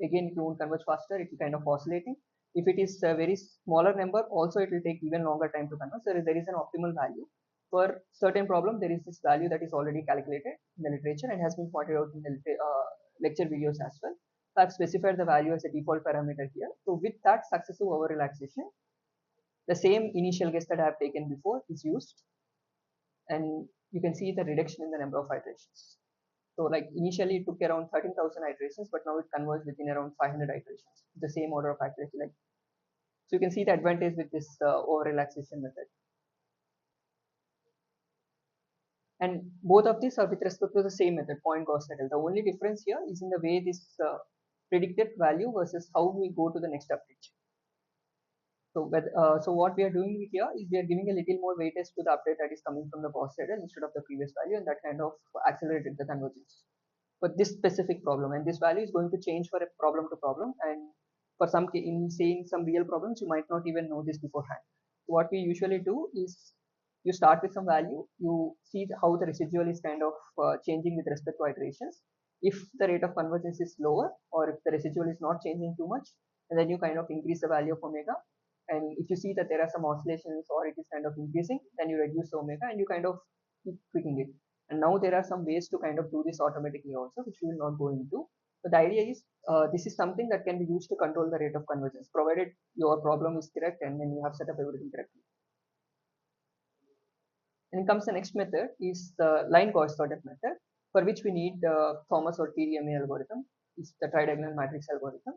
again, it won't converge faster, it will kind of oscillating. If it is a very smaller number, also it will take even longer time to converge. So there is an optimal value. For certain problem, there is this value that is already calculated in the literature and has been pointed out in the lecture videos as well. So I've specified the value as a default parameter here. So with that successive over relaxation, the same initial guess that I have taken before is used, and you can see the reduction in the number of iterations. So like initially it took around 13,000 iterations, but now it converges within around 500 iterations, the same order of accuracy. Like, so you can see the advantage with this over relaxation method. And both of these are with respect to the same method, point Gauss settle. The only difference here is in the way this predicted value versus how we go to the next update. So what we are doing here is we are giving a little more weightage to the update that is coming from the Gauss settle instead of the previous value, and that kind of accelerated the convergence for this specific problem. And this value is going to change for a problem to problem, and for some in saying some real problems you might not even know this beforehand. What we usually do is you start with some value, you see how the residual is kind of changing with respect to iterations. If the rate of convergence is lower, or if the residual is not changing too much, and then you kind of increase the value of omega. And if you see that there are some oscillations or it is kind of increasing, then you reduce the omega and you kind of keep tweaking it. And now there are some ways to kind of do this automatically also, which we will not go into. But the idea is this is something that can be used to control the rate of convergence, provided your problem is correct and then you have set up everything correctly. And comes the next method is the line coordinate method, for which we need the Thomas or TDMA algorithm. It's the tridiagonal matrix algorithm,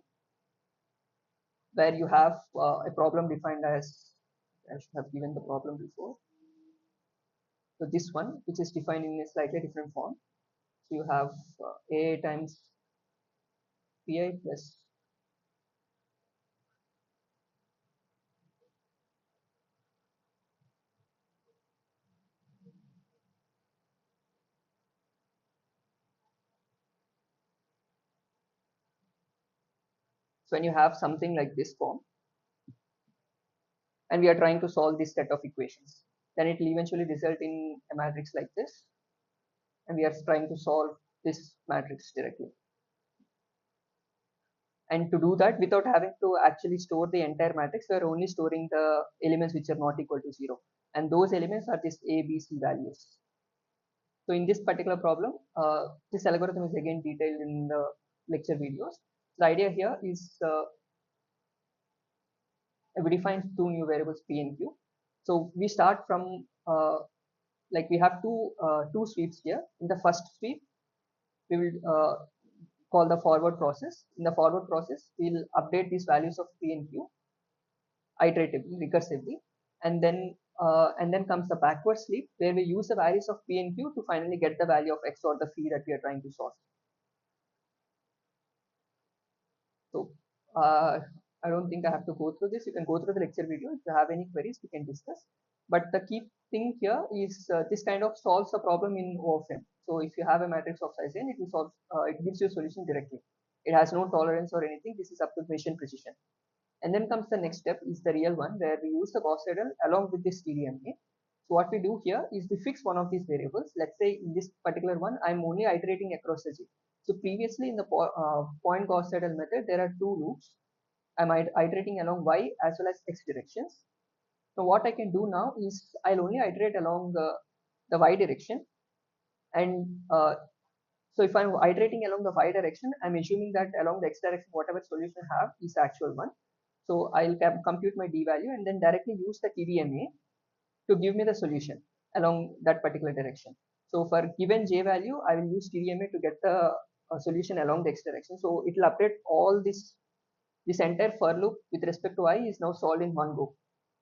where you have a problem defined as, I should have given the problem before. So this one, which is defined in a slightly different form. So you have A times Pi plus so when you have something like this form, and we are trying to solve this set of equations, then it will eventually result in a matrix like this, and we are trying to solve this matrix directly. And to do that, without having to actually store the entire matrix, we are only storing the elements which are not equal to 0, and those elements are this A, B, C values. So in this particular problem, this algorithm is again detailed in the lecture videos. The idea here is we define two new variables P and Q. So we start from like we have two sweeps here. In the first sweep, we will call the forward process. In the forward process, we'll update these values of P and Q iteratively, recursively, and then comes the backward sweep, where we use the values of P and Q to finally get the value of X or the phi that we are trying to solve. So I don't think I have to go through this. You can go through the lecture video. If you have any queries, we can discuss. But the key thing here is this kind of solves a problem in O of n. So if you have a matrix of size n, it will solve. It gives you a solution directly. It has no tolerance or anything. This is approximation precision. And then comes the next step is the real one, where we use the Gauss seidel along with this TDMA. So what we do here is we fix one of these variables. Let's say in this particular one, I'm only iterating across the G. So previously in the point Gauss Seidel method, there are two loops. I'm iterating along y as well as x directions. So what I can do now is I'll only iterate along the y direction, and so if I'm iterating along the y direction, I'm assuming that along the x direction, whatever solution I have is the actual one. So I'll compute my d value and then directly use the TDMA to give me the solution along that particular direction. So for given j value, I will use TDMA to get the solution along the x direction. So it will update all this entire for loop with respect to I is now solved in one go.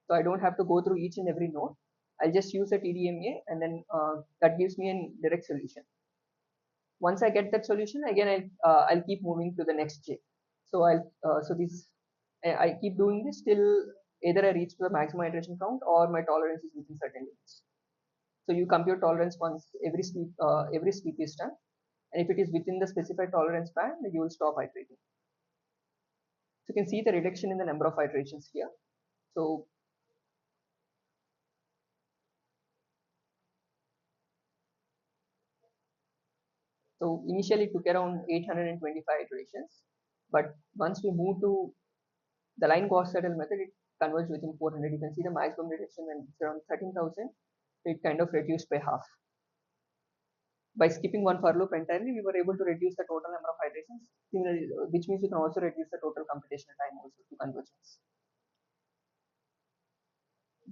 So I don't have to go through each and every node. I'll just use a TDMA and then that gives me a direct solution. Once I get that solution, again I'll keep moving to the next j. So I keep doing this till either I reach the maximum iteration count or my tolerance is within certain limits. So you compute tolerance once every sweep is done, and if it is within the specified tolerance band, you will stop iterating. So you can see the reduction in the number of iterations here. So initially it took around 825 iterations, but once we move to the line Gauss Seidel method, it converges within 400. You can see the maximum reduction when it's around 13,000. It kind of reduced by half. By skipping one for loop entirely, we were able to reduce the total number of iterations, which means we can also reduce the total computational time also to convergence.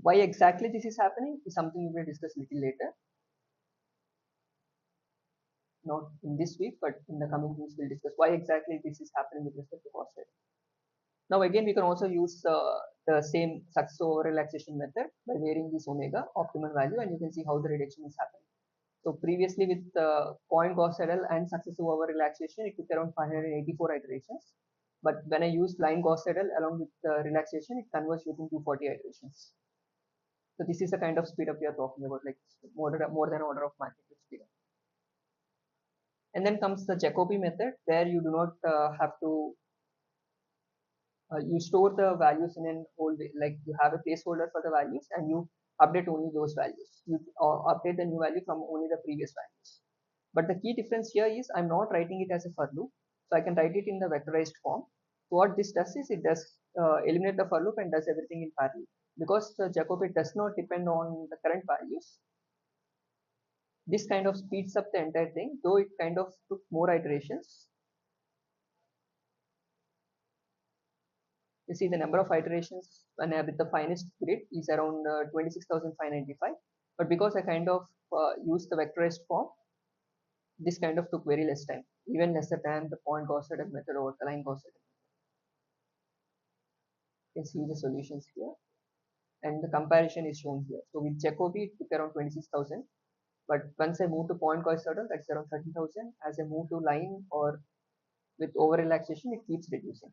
Why exactly this is happening is something we will discuss a little later. Not in this week, but in the coming weeks we'll discuss why exactly this is happening with respect to Gauss Seidel. Now again, we can also use the same success over relaxation method by varying this omega optimal value, and you can see how the reduction is happening. So previously with point Gauss Seidel and successive over relaxation, it took around 584 iterations. But when I used line Gauss Seidel along with relaxation, it converges within 240 iterations. So this is the kind of speed up we are talking about, like more than order of magnitude speed up. And then comes the Jacobi method, where you do not have to you store the values in an old way, like you have a placeholder for the values and you update only those values. You update the new value from only the previous values. But the key difference here is I'm not writing it as a for loop, so I can write it in the vectorized form. So what this does is it does eliminate the for loop and does everything in parallel. Because Jacobi does not depend on the current values, this kind of speeds up the entire thing, though it kind of took more iterations. You see the number of iterations when with the finest grid is around 26,595. But because I kind of used the vectorized form, this kind of took very less time, even lesser than the point Gauss Seidel method or the line Gauss Seidel method. You can see the solutions here, and the comparison is shown here. So with Jacobi, it took around 26,000. But once I move to point Gauss Seidel, that's around 30,000. As I move to line or with over relaxation, it keeps reducing.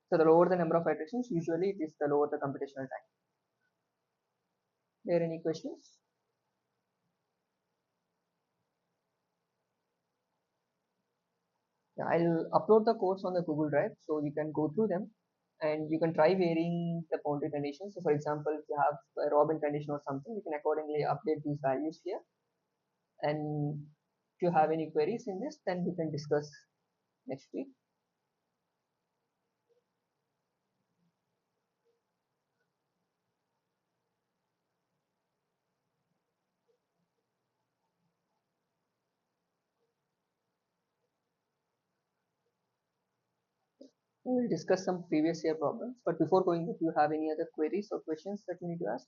So the lower the number of iterations, usually it is the lower the computational time. There any questions? Yeah, I'll upload the course on the Google Drive, so you can go through them and you can try varying the boundary conditions. So for example, if you have a Robin condition or something, you can accordingly update these values here. And if you have any queries in this, then we can discuss next week. We will discuss some previous year problems. But before going, if you have any other queries or questions that you need to ask.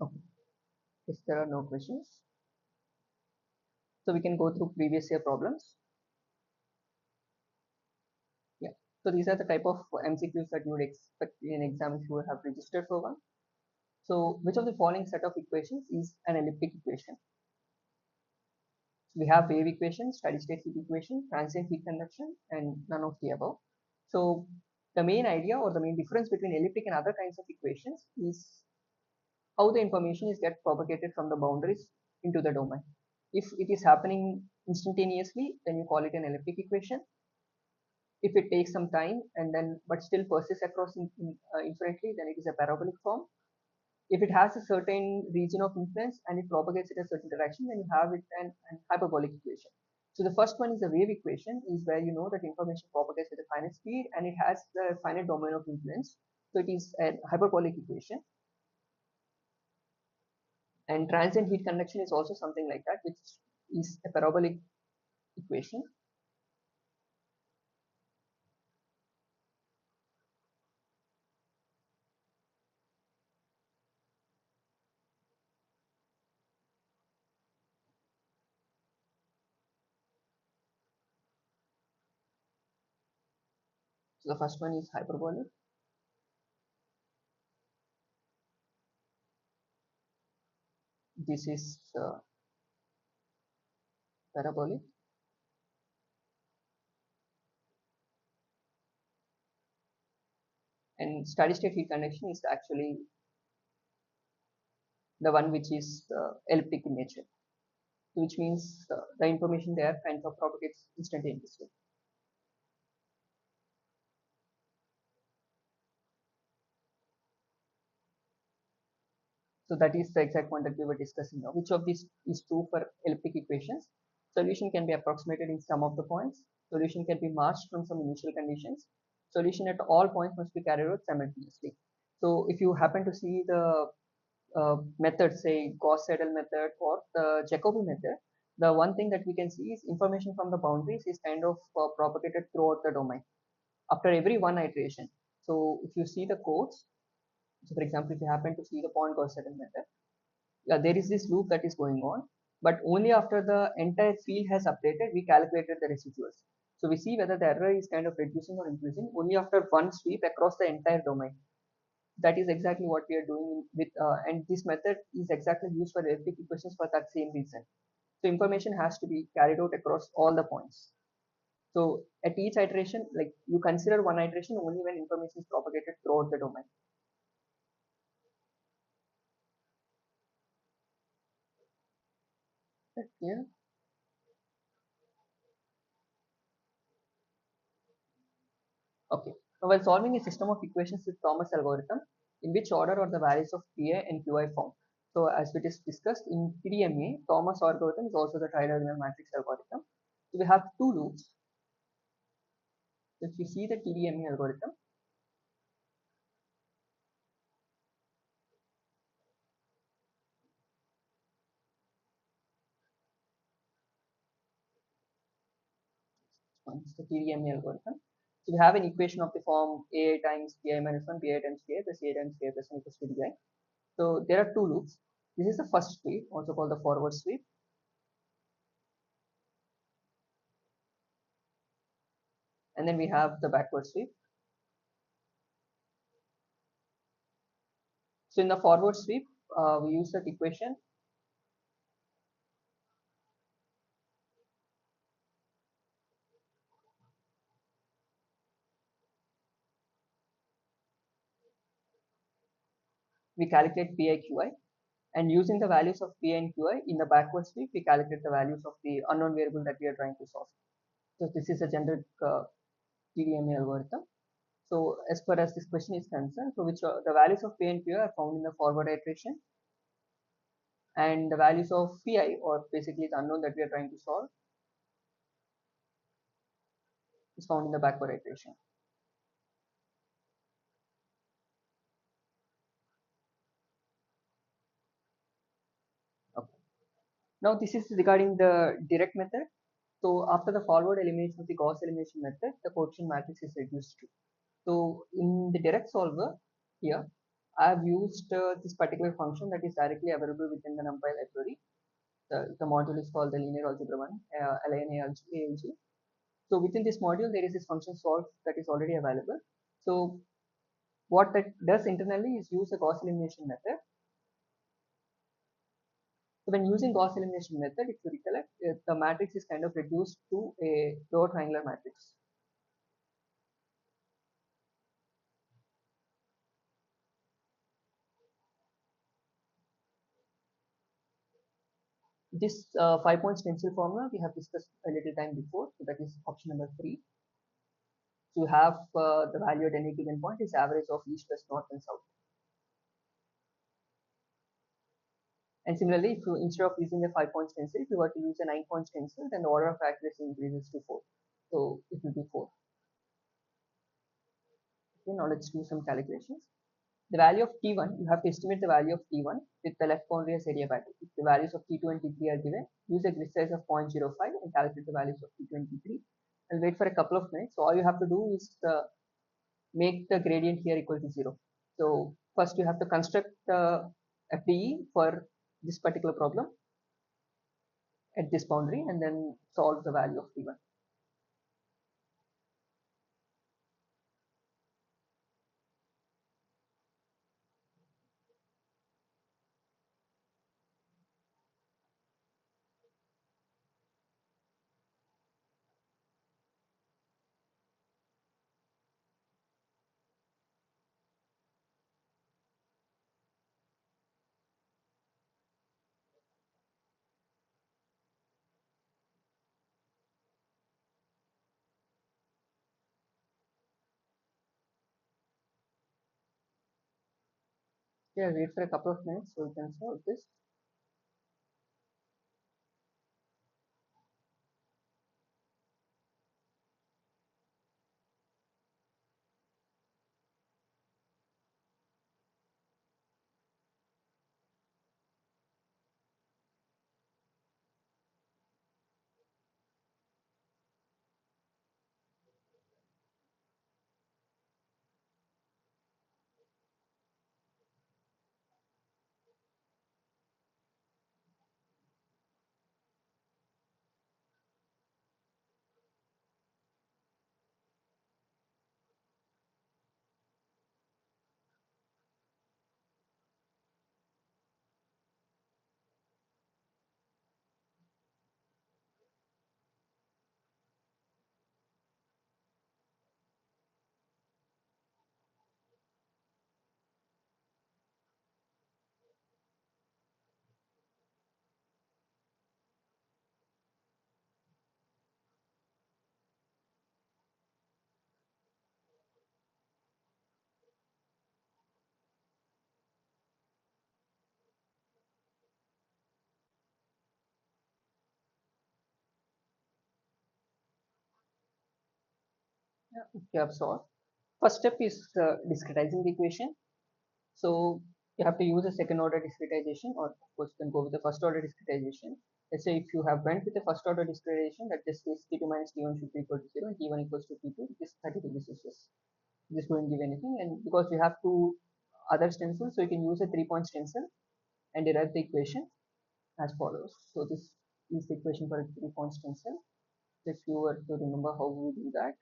Okay. If there are no questions, so we can go through previous year problems. Yeah. So these are the type of MCQs that you would expect in exam if you would have registered for one. So which of the following set of equations is an elliptic equation? We have wave equation, steady state heat equation, transient heat conduction, and none of the above. So the main idea or the main difference between elliptic and other kinds of equations is how the information is get propagated from the boundaries into the domain. If it is happening instantaneously, then you call it an elliptic equation. If it takes some time and then but still persists across infinitely, then it is a parabolic form. If it has a certain region of influence and it propagates at a certain direction, then you have it an hyperbolic equation. So the first one is a wave equation, is where you know that information propagates with a finite speed and it has the finite domain of influence. So it is a hyperbolic equation. And transient heat conduction is also something like that, which is a parabolic equation. So the first one is hyperbolic. This is parabolic. And steady state heat conduction is actually the one which is elliptic in nature, which means the information there kind of propagates instantaneously. So that is the exact point that we were discussing now. Which of these is true for elliptic equations? Solution can be approximated in some of the points. Solution can be marched from some initial conditions. Solution at all points must be carried out simultaneously. So if you happen to see the method, say Gauss-Seidel method or the Jacobi method, the one thing that we can see is information from the boundaries is kind of propagated throughout the domain after every one iteration. So if you see the codes, so for example, if you happen to see the point Gauss-Seidel method, there is this loop that is going on, but only after the entire field has updated, we calculated the residuals. So we see whether the error is kind of reducing or increasing only after one sweep across the entire domain. That is exactly what we are doing with, and this method is exactly used for elliptic equations for that same reason. So information has to be carried out across all the points. So at each iteration, like you consider one iteration only when information is propagated throughout the domain. Yeah. Okay. Now, while solving a system of equations with Thomas algorithm, in which order are the values of PI and QI found? So as we just discussed in PDMA, Thomas algorithm is also the tridiagonal matrix algorithm. So we have two loops. So if you see the TDMA algorithm, it's the TDMA algorithm. So we have an equation of the form AI times PI minus 1, PI times PI plus AI times PI plus 1 equals to DI. So there are two loops. This is the first sweep, also called the forward sweep. And then we have the backward sweep. So in the forward sweep, we use that equation. We calculate PI/QI, and using the values of PI and QI in the backward sweep, we calculate the values of the unknown variable that we are trying to solve. So this is a generic TDMA algorithm. So as far as this question is concerned, so which the values of PI and QI are found in the forward iteration, and the values of Pi, or basically the unknown that we are trying to solve, is found in the backward iteration. Okay. Now this is regarding the direct method. So after the forward elimination of the Gauss elimination method, the coefficient matrix is reduced to. So in the direct solver here, I have used this particular function that is directly available within the NumPy library. The module is called the linear algebra 1, LINALG. So within this module, there is this function solve that is already available. So what that does internally is use a Gauss elimination method. So when using Gauss elimination method, if you recollect, the matrix is kind of reduced to a lower triangular matrix. This 5-point stencil formula we have discussed a little time before, so that is option number 3. So you have the value at any given point is average of east, west, north, and south. And similarly, if you instead of using a 5-point stencil, if you were to use a 9-point stencil, then the order of accuracy increases to 4. So it will be 4. Okay, now let's do some calculations. The value of T1, you have to estimate the value of T1 with the left boundary as adiabatic. If the values of T2 and T3 are given, use a grid size of 0.05 and calculate the values of T2 and T3. And wait for a couple of minutes. So all you have to do is make the gradient here equal to 0. So first you have to construct a PE for this particular problem at this boundary and then solve the value of T1. Yeah, wait for a couple of minutes so we can solve this. Yeah, you have solved. First step is discretizing the equation. So you have to use a second order discretization, or of course you can go with the first order discretization. Let's say if you have went with the first order discretization, that this is T2 minus T1 should be equal to 0 and T1 equals to T2, this 30 degrees Celsius. This won't give anything, and because you have two other stencils, so you can use a 3-point stencil and derive the equation as follows. So this is the equation for a 3-point stencil. If you were to remember how we do that,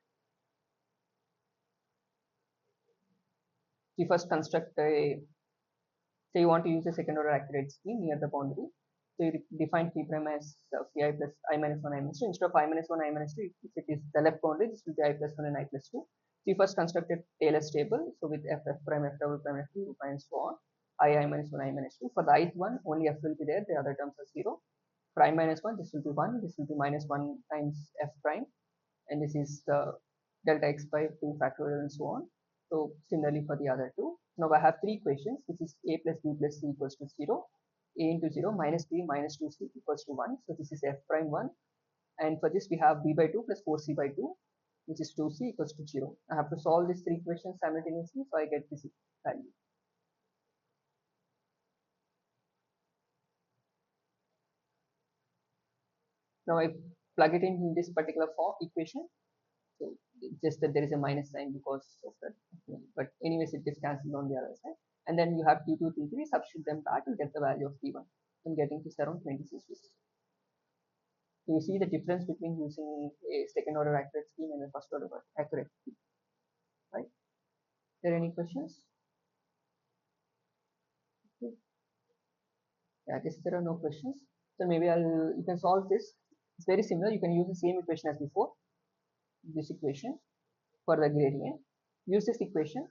we first construct a, say you want to use a second order accurate scheme near the boundary. So you define phi prime as phi plus I minus 1 I minus 2. Instead of I minus 1 I minus 2, if it is the left boundary, this will be I plus 1 and I plus 2. So you first constructed Taylor's table. So with f prime, f double prime, f2 and so on. I minus 1 I minus 2. For the ith one, only f will be there, the other terms are 0. Prime minus 1, this will be 1, this will be minus 1 times f prime, and this is the delta x by 2 factorial and so on. So similarly for the other two. Now I have three equations, which is a plus b plus c equals to 0, a into 0 minus b minus 2c equals to 1. So this is f prime 1. And for this we have b by 2 plus 4c by 2, which is 2c equals to 0. I have to solve these three equations simultaneously, so I get this value. Now I plug it in this particular form equation. So just that there is a minus sign because of that. But anyways, it gets cancelled on the other side. And then you have T2, T3, substitute them back and get the value of T1. I'm getting this around 20 Celsius. So you see the difference between using a second order accurate scheme and a first order accurate scheme, right? Are there any questions? Okay. Yeah, I guess there are no questions. So maybe you can solve this. It's very similar. You can use the same equation as before, this equation for the gradient. Use this equation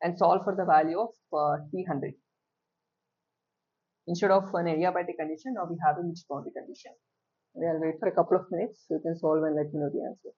and solve for the value of T100. Instead of an adiabatic condition, now we have a mixed boundary condition. I'll wait for a couple of minutes so you can solve and let me know the answer.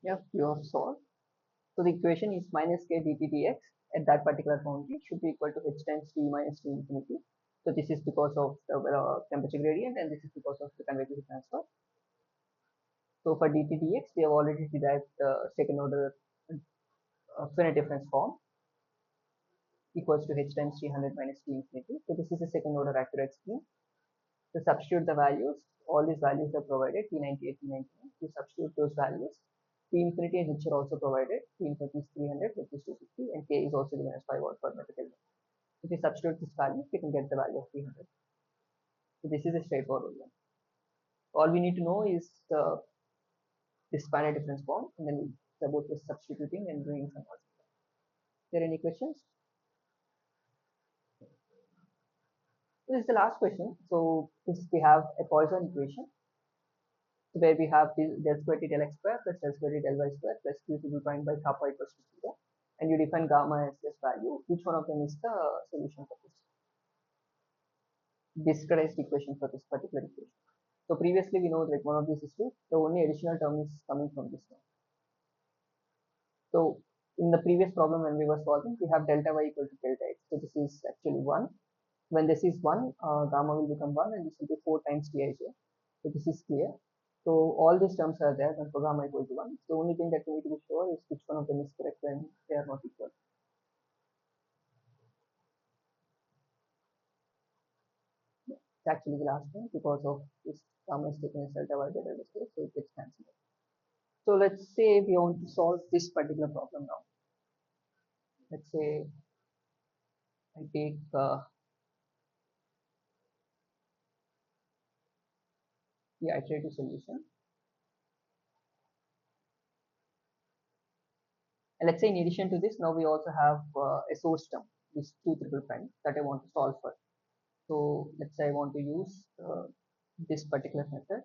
Yeah, you have solved. So the equation is minus k dt dx at that particular boundary should be equal to h times t minus t infinity. So this is because of the temperature gradient, and this is because of the convective transfer. So for dt dx, we have already derived the second order finite difference form equals to h times 300 minus t infinity. So this is a second order accurate scheme. To substitute the values, all these values are provided, T98, T99. We substitute those values. T infinity and H are also provided. T infinity is 300, H is 250, and K is also given as 5 watt per meter Kelvin. If we substitute this value, we can get the value of 300. So this is a straightforward one. All we need to know is this finite difference form, and then it's about just substituting and doing some more. Is there any questions? This is the last question. So this we have a Poisson equation where we have del square t del x square plus del square t del y square plus q to be prime by kappa equals to 0, and you define gamma as this value. Which one of them is the solution for this discretized equation for this particular equation? So previously we know that one of these is true. The only additional term is coming from this one. So in the previous problem when we were solving, we have delta y equal to delta x. So this is actually 1. When this is 1, gamma will become 1, and this will be 4 times Tij. So this is clear. So all these terms are there when for gamma equal to 1. The only thing that we need to be sure is which one of them is correct when they are not equal. It's actually the last one because of this gamma is taken as delta y by delta square, so it gets cancelled. So let's say we want to solve this particular problem now. Let's say I take the iterative solution. And let's say in addition to this, now we also have a source term, this 2 triple prime that I want to solve for. So let's say I want to use this particular method.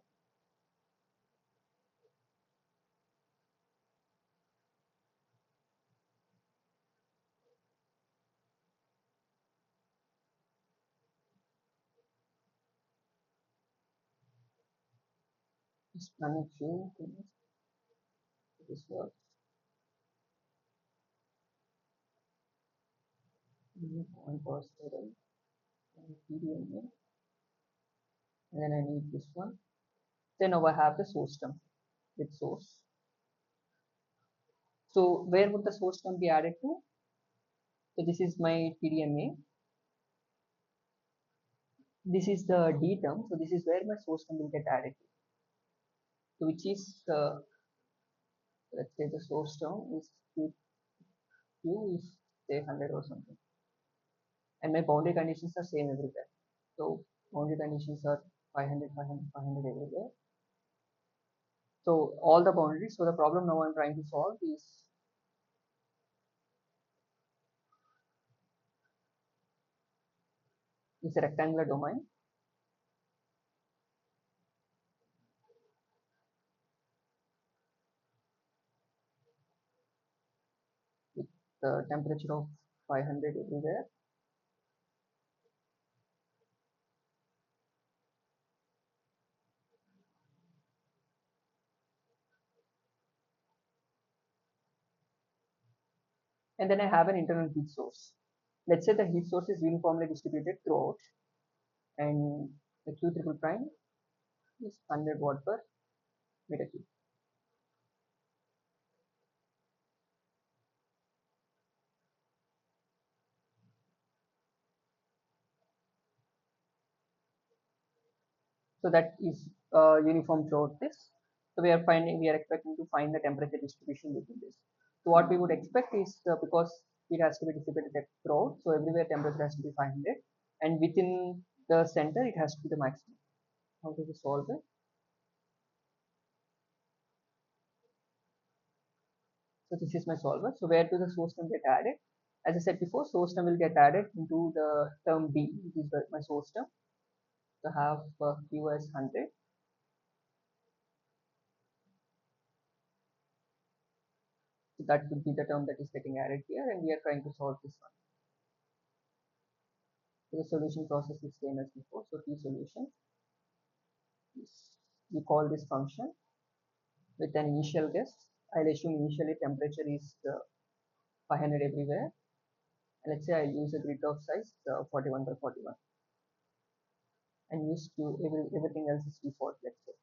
Just run a few things. This works. Point positive and PDMA. And then I need this one. Then now I have the source term with source. So where would the source term be added to? So this is my TDMA. This is the D term. So this is where my source term will get added to. So which is let's say the source term is Q is say 100 or something. And my boundary conditions are same everywhere. So boundary conditions are 500, 500, 500 everywhere. So all the boundaries. So the problem now I'm trying to solve is a rectangular domain. With the temperature of 500 everywhere. And then I have an internal heat source. Let's say the heat source is uniformly distributed throughout, and the Q triple prime is 100 watt per meter cube. So that is uniform throughout this. So we are expecting to find the temperature distribution within this. So what we would expect is because it has to be distributed throughout, so everywhere temperature has to be 500, and within the center it has to be the maximum. How do we solve it? So this is my solver. So where do the source term get added? As I said before, source term will get added into the term B, which is my source term. So have Q as 100. So that would be the term that is getting added here, and we are trying to solve this one. So the solution process is same as before. So T solution is, we call this function with an initial guess I'll assume initially temperature is 500 everywhere. And let's say I use a grid of size 41 by 41 and use everything else is default, let's say.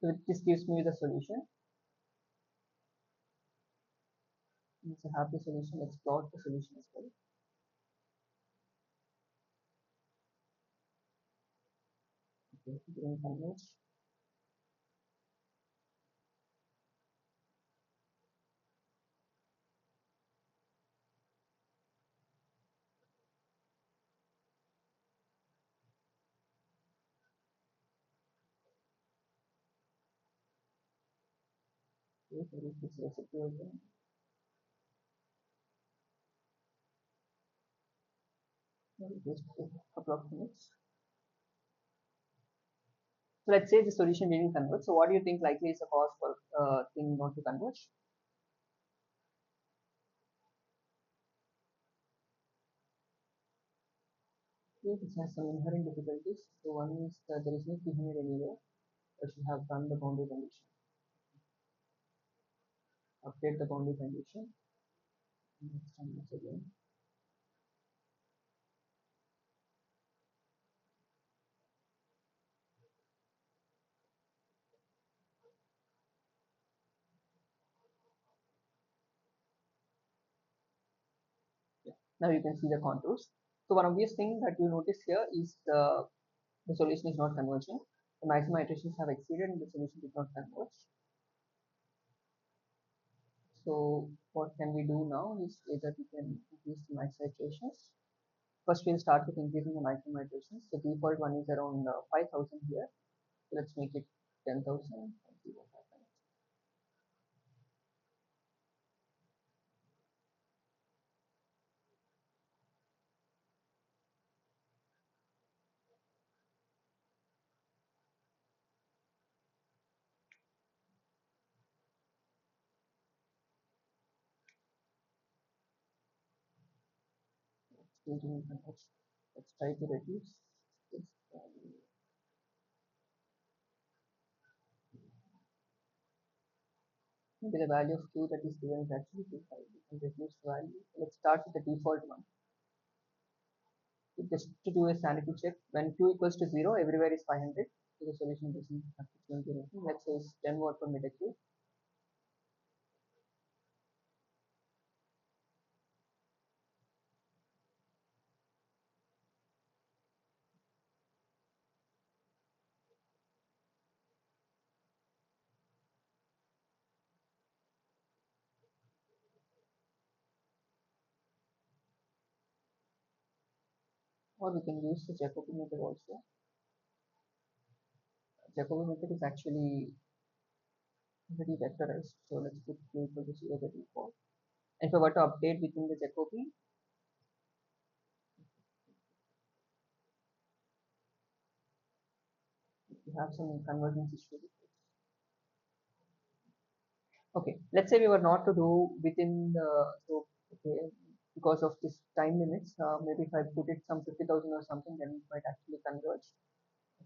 So this gives me the solution. Once I have the solution, let's plot the solution as well. Okay, green converge. Okay, so this recipe again. Just a couple of minutes. So let's say the solution didn't converge. So what do you think likely is the cause for thing not to converge? Okay, this has some inherent difficulties. So one is that there is no behavior anywhere. I should have done the boundary condition. Update the boundary condition. Next time once again. Yeah. Now you can see the contours. So one obvious thing that you notice here is the solution is not converging. The maximum iterations have exceeded and the solution did not converge. So what can we do now is either we can increase the max iterations. First we'll start with increasing the maximum iterations. The default one is around 5,000 here. So let's make it 10,000. Let's try to reduce this value. Maybe the value of q that is given is actually too high. We can reduce the value. Let's start with the default one. So just to do a sanity check, when q equals to 0, everywhere is 500. So the solution doesn't have to change anything. Let's say it's 10 watt per meter cube. Or we can use the Jacobi method also. Jacobi method is actually very vectorized. So let's put q equal to 0 by default. And if I were to update within the Jacobi, we have some convergence issue. Okay, let's say we were not to do within the, so okay, because of this time limits, maybe if I put it some 50,000 or something, then it might actually converge.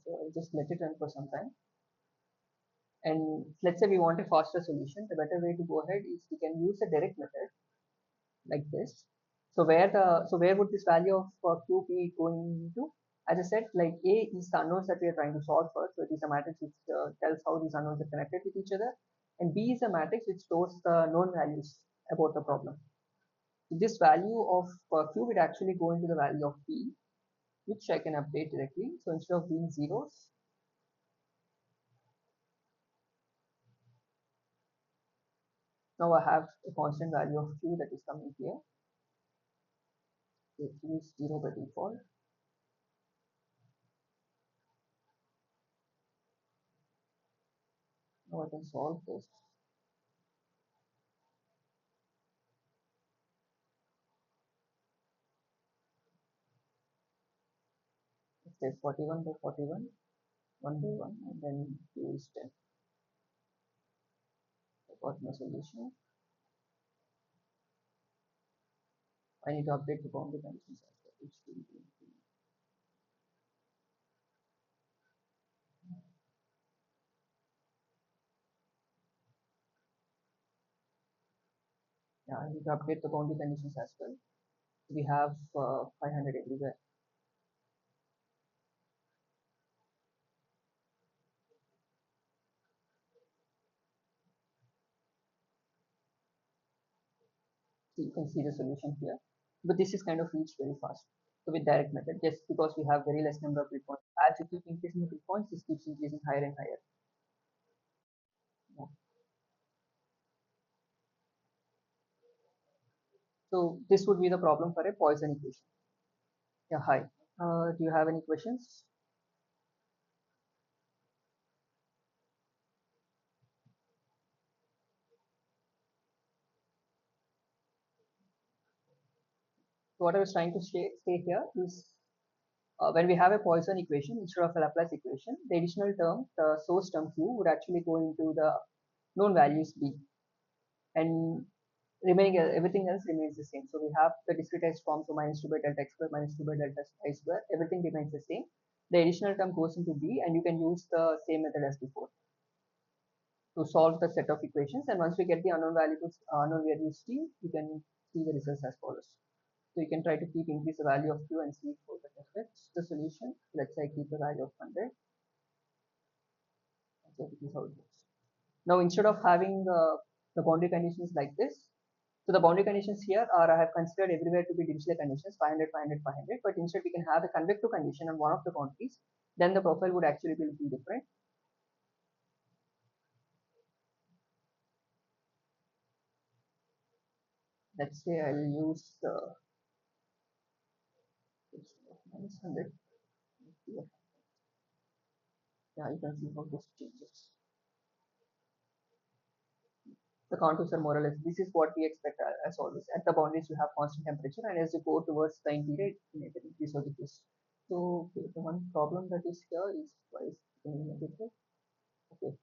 So I'll just let it run for some time. And let's say we want a faster solution. The better way to go ahead is we can use a direct method like this. So where would this value of q be going to? As I said, like A is the unknowns that we are trying to solve for. So it is a matrix which tells how these unknowns are connected with each other. And B is a matrix which stores the known values about the problem. So this value of q would actually go into the value of P, which I can update directly. So instead of being zeros, now I have a constant value of q that is coming here. So q is 0 by default. Now I can solve this. Let's say 41 by 41, 1 by 1, and then q is 10. I got my solution. I need to update the boundary conditions as well, which will be Yeah, I need to update the boundary conditions as well. We have 500 everywhere. So you can see the solution here. But this is kind of reached very fast. So with direct method, just because we have very less number of breakpoints, as you keep increasing the breakpoints, this keeps increasing higher and higher. Yeah. So this would be the problem for a Poisson equation. Yeah, hi. Do you have any questions? So what I was trying to say here is when we have a Poisson equation instead of a Laplace equation, the additional term, the source term q, would actually go into the known values b, and remaining everything else remains the same. So we have the discretized form, so minus 2 by delta x square, minus 2 by delta y square, everything remains the same. The additional term goes into b, and you can use the same method as before to solve the set of equations. And once we get the unknown values t, you can see the results as follows. So you can try to increase the value of q and see for the effects. The solution, let's say I keep the value of 100. So this is how it works. Now instead of having the boundary conditions like this, so the boundary conditions here are I have considered everywhere to be Dirichlet conditions 500, 500, 500. But instead we can have a convective condition on one of the boundaries. Then the profile would actually be little different. Let's say I'll use minus 100. Yeah, you can see how this changes. The contours are more or less, this is what we expect as always. At the boundaries you have constant temperature, and as you go towards the interior, it may increase or decrease. So okay, the one problem that is here is why is it negative? Okay,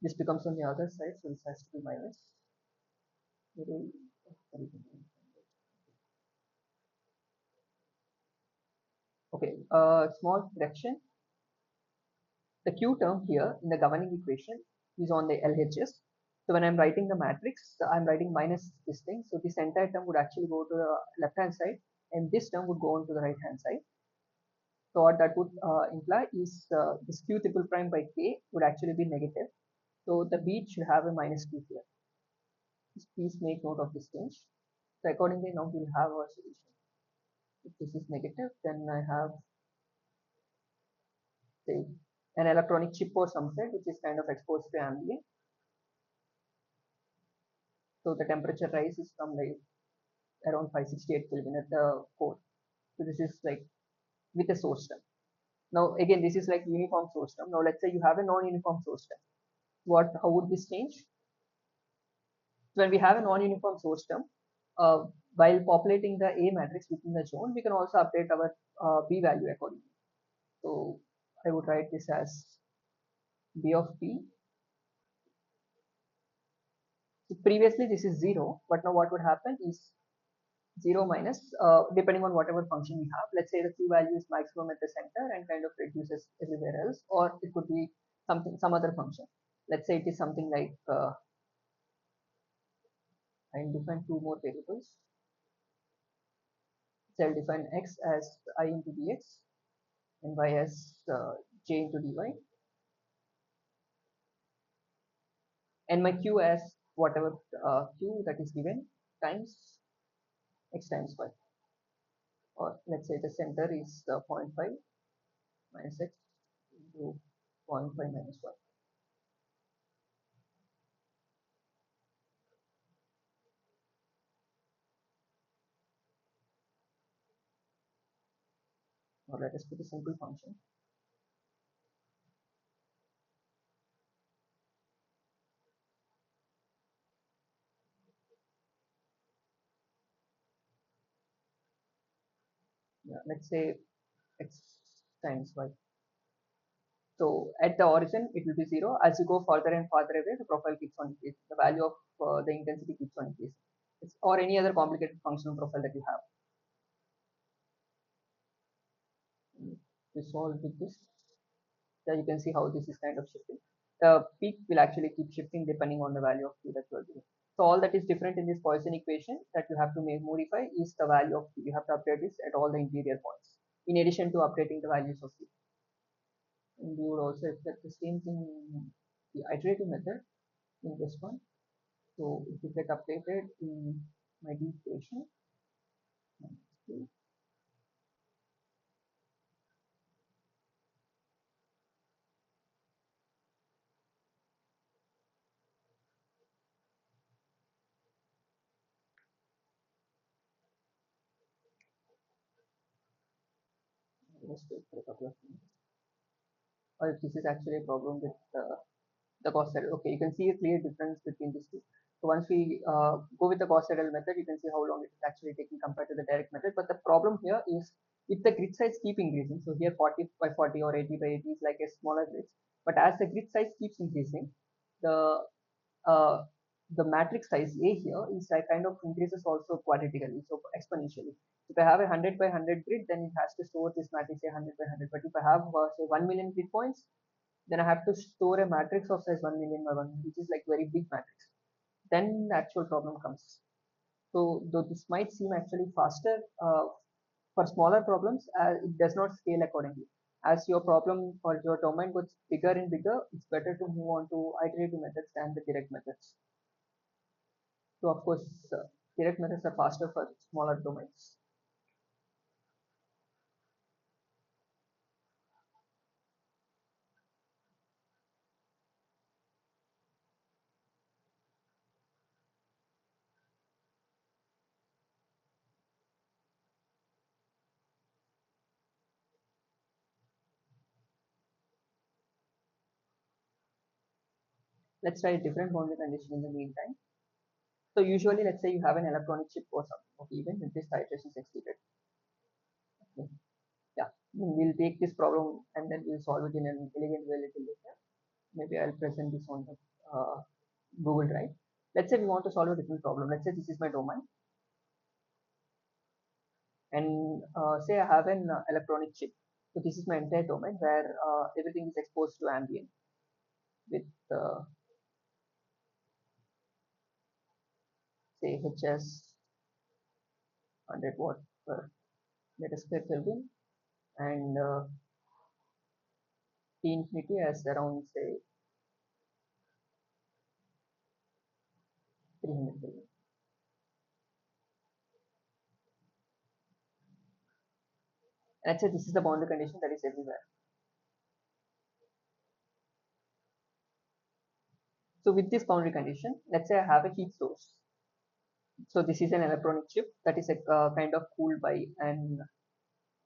this becomes on the other side, so this has to be minus. Okay, small correction. The q term here in the governing equation is on the LHS. So when I'm writing the matrix, I'm writing minus this thing. So this entire term would actually go to the left hand side, and this term would go on to the right hand side. So what that would imply is this q triple prime by k would actually be negative. So the beat should have a minus q here. Please make note of this change. So accordingly, now we'll have our solution. If this is negative, then I have say an electronic chip or something which is kind of exposed to ambient. So the temperature rise is from like around 568 Kelvin at the core. So this is like with a source term. Now again, this is like uniform source term. Now let's say you have a non-uniform source term. How would this change? So when we have a non-uniform source term, while populating the A matrix within the zone, we can also update our B value accordingly. So I would write this as B of P. So previously this is 0, but now what would happen is 0 minus, depending on whatever function we have. Let's say the Q value is maximum at the center and kind of reduces everywhere else, or it could be some other function. Let's say it is something like, I'll define two more variables. So I'll define x as I into dx and y as j into dy, and my q as whatever q that is given times x times y, or let's say the center is 0.5 minus x into 0.5 minus y. Or let us put a simple function. Yeah, let's say x times y. So at the origin it will be 0. As you go further and further away, the profile keeps on increasing. The value of the intensity keeps on increasing. Or any other complicated functional profile that you have. We solve with this. Yeah, you can see how this is kind of shifting. The peak will actually keep shifting depending on the value of q that you are giving. So all that is different in this Poisson equation that you have to modify is the value of C. You have to update this at all the interior points, in addition to updating the values of C. And we would also expect the same thing in the iterative method in this one. So if you get updated in my D equation, let's wait for a couple of minutes. Or if this is actually a problem with the cost settle. Okay, you can see a clear difference between these two. So once we go with the cost settle method, you can see how long it is actually taking compared to the direct method. But the problem here is if the grid size keep increasing, so here 40 by 40 or 80 by 80 is like a smaller grid, but as the grid size keeps increasing, the uh, the matrix size A here is like kind of increases also quadratically, so exponentially. If I have a 100 by 100 grid, then it has to store this matrix a 100 by 100. But if I have say 1 million grid points, then I have to store a matrix of size 1 million by 1 million, which is like very big matrix. Then the actual problem comes. So though this might seem actually faster for smaller problems, it does not scale accordingly. As your problem or your domain gets bigger and bigger, it's better to move on to iterative methods than the direct methods. So of course, direct methods are faster for smaller domains. Let's try a different boundary condition in the meantime. So usually, let's say you have an electronic chip or something. Okay, even if this iteration is exceeded. Okay. Yeah, we'll take this problem and then we'll solve it in an elegant way a little later. Maybe I'll present this on the Google Drive. Let's say we want to solve a different problem. Let's say this is my domain, and say I have an electronic chip. So this is my entire domain where everything is exposed to ambient with say HS 100 watt per meter square Kelvin and T infinity as around say 300 Kelvin. Let's say this is the boundary condition that is everywhere. So with this boundary condition, let's say I have a heat source. So this is an electronic chip that is a kind of cooled by and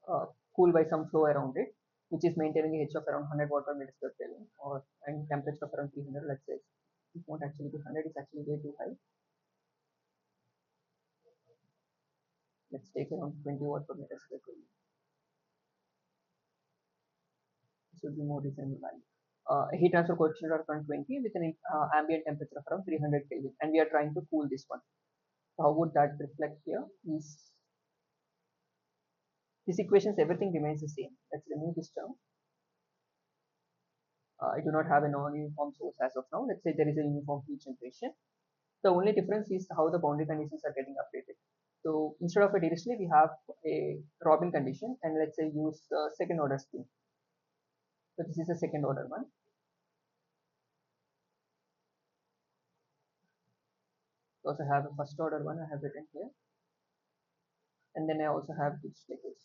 uh, cooled by some flow around it, which is maintaining a H of around 100 watt per meter square Kelvin or and temperature of around 300. Let's say it won't actually be 100; it's actually way too high. Let's take around 20 watt per meter square Kelvin. This would be more reasonable value. A heat transfer coefficient of around 20 with an ambient temperature of around 300 Kelvin, and we are trying to cool this one. So how would that reflect here? Is these equations everything remains the same. Let's remove this term. I do not have a non-uniform source as of now. Let's say there is a uniform heat generation. The only difference is how the boundary conditions are getting updated. So instead of a Dirichlet, we have a Robin condition, and let's say use second order scheme. So this is a second order one. So also have a first order one I have written here, and then I also have Dirichlet case.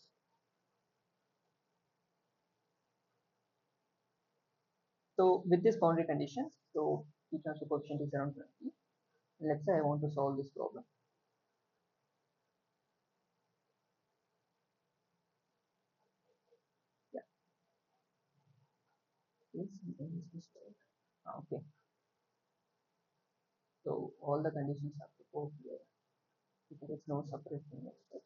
So with this boundary conditions, so heat transfer coefficient is around 20. And let's say I want to solve this problem. Yeah. Okay. So all the conditions have to go here. There is no separate thing as such.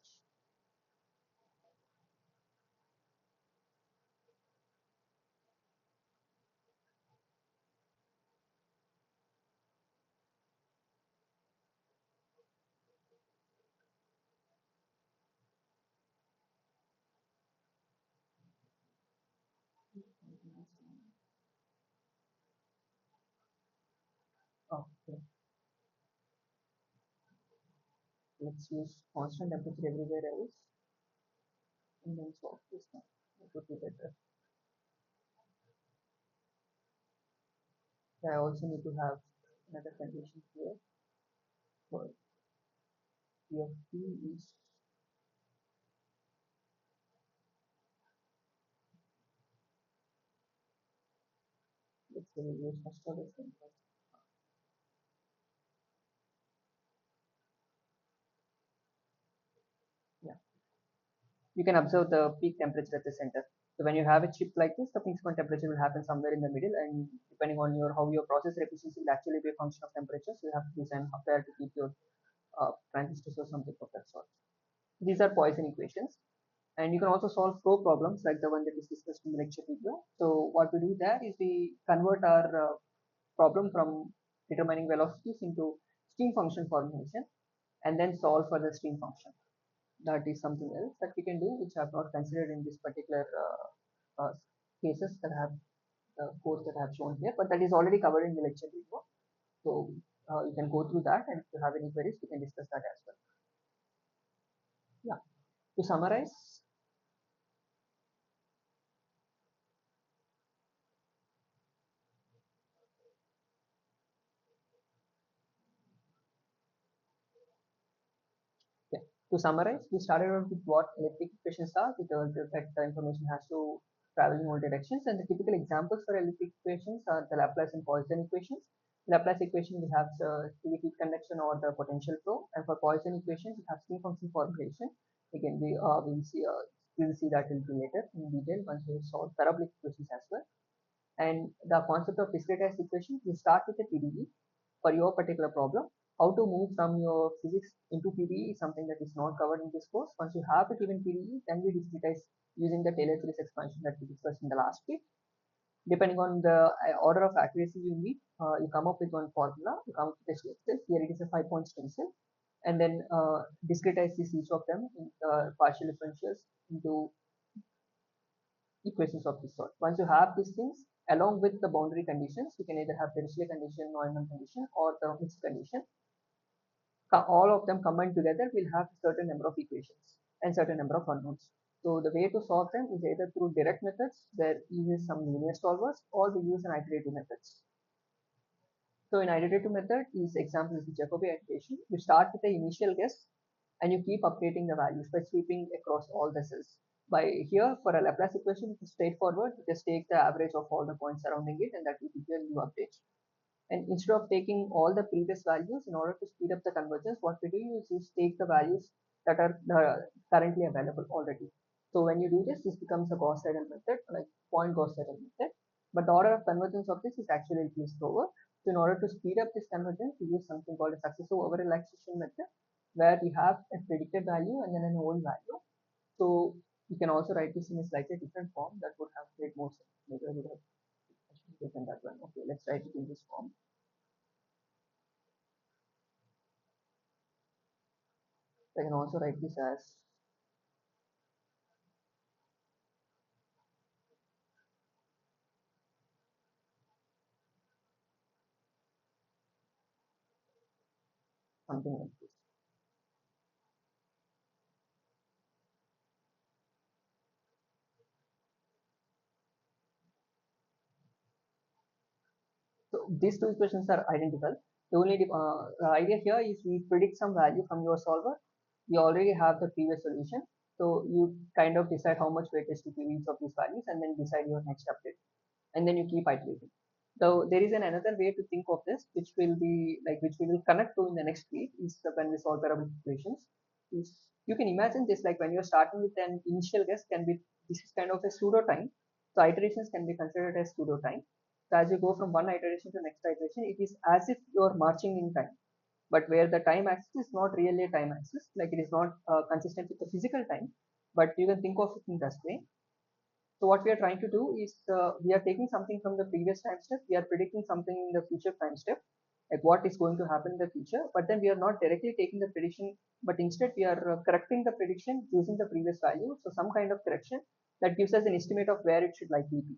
Okay. let's use constant temperature everywhere else and then solve this one. It would be better. I also need to have another condition here for P of T is, let's say we'll use first order thing. Yeah, you can observe the peak temperature at the center. So when you have a chip like this, the peak point temperature will happen somewhere in the middle, and depending on your how your processor efficiency will actually be a function of temperature. So you have to design up there to keep your transistors or something of that sort. These are Poisson equations. And you can also solve flow problems like the one that is discussed in the lecture video. So what we do there is we convert our problem from determining velocities into stream function formulation and then solve for the stream function. That is something else that we can do, which I have not considered in this particular cases that I have course that I have shown here, but that is already covered in the lecture video. So you can go through that, and if you have any queries, we can discuss that as well. Yeah. To summarize, yeah. To summarize, we started out with what elliptic equations are, because that the information has to travel in all directions, and the typical examples for elliptic equations are the Laplace and Poisson equations. Laplace equation we have the heat conduction or the potential flow, and for Poisson equations we have stream function formulation. Again, we will see that a little later in detail once we solve parabolic equations as well. And the concept of discretized equations, you start with a PDE for your particular problem. How to move from your physics into PDE is something that is not covered in this course. Once you have the given PDE, then we discretize using the Taylor series expansion that we discussed in the last week. Depending on the order of accuracy you need, you come up with one formula, you come up with a stencil. Here it is a 5-point stencil, and then discretize each of them in partial differentials into equations of this sort. Once you have these things, along with the boundary conditions, you can either have the Dirichlet condition, Neumann condition, or the mixed condition. All of them combined together will have a certain number of equations and certain number of unknowns. So the way to solve them is either through direct methods, where you use some linear solvers, or we use an iterative methods. So in iterative method, is example is the Jacobi iteration. You start with the initial guess, and you keep updating the values by sweeping across all the cells. By here, for a Laplace equation, it is straightforward. You just take the average of all the points surrounding it, and that will give you a new update. And instead of taking all the previous values, in order to speed up the convergence, what we do is just take the values that are currently available already. So when you do this, this becomes a Gauss-Seidel method, like point Gauss-Seidel method. But the order of convergence of this is actually a little slower. So in order to speed up this convergence, we use something called a successive over-relaxation method, where we have a predicted value and then an old value. So you can also write this in a slightly different form that would have made more sense. Maybe I would have taken that one. Okay, let's write it in this form. I can also write this as something like this. So these two equations are identical. The only idea here is we predict some value from your solver. We already have the previous solution. So you kind of decide how much weight is to give each of these values and then decide your next update. And then you keep iterating. So there is another way to think of this, which will be like which we will connect to in the next week, is when we solve parabolic equations. Is you can imagine this like when you're starting with an initial guess can be this is kind of a pseudo time. So iterations can be considered as pseudo time. So as you go from one iteration to next iteration, it is as if you're marching in time, but where the time axis is not really a time axis, like it is not consistent with the physical time, but you can think of it in this way. So what we are trying to do is we are taking something from the previous time step, we are predicting something in the future time step, like what is going to happen in the future, but then we are not directly taking the prediction, but instead we are correcting the prediction using the previous value. So some kind of correction that gives us an estimate of where it should likely be.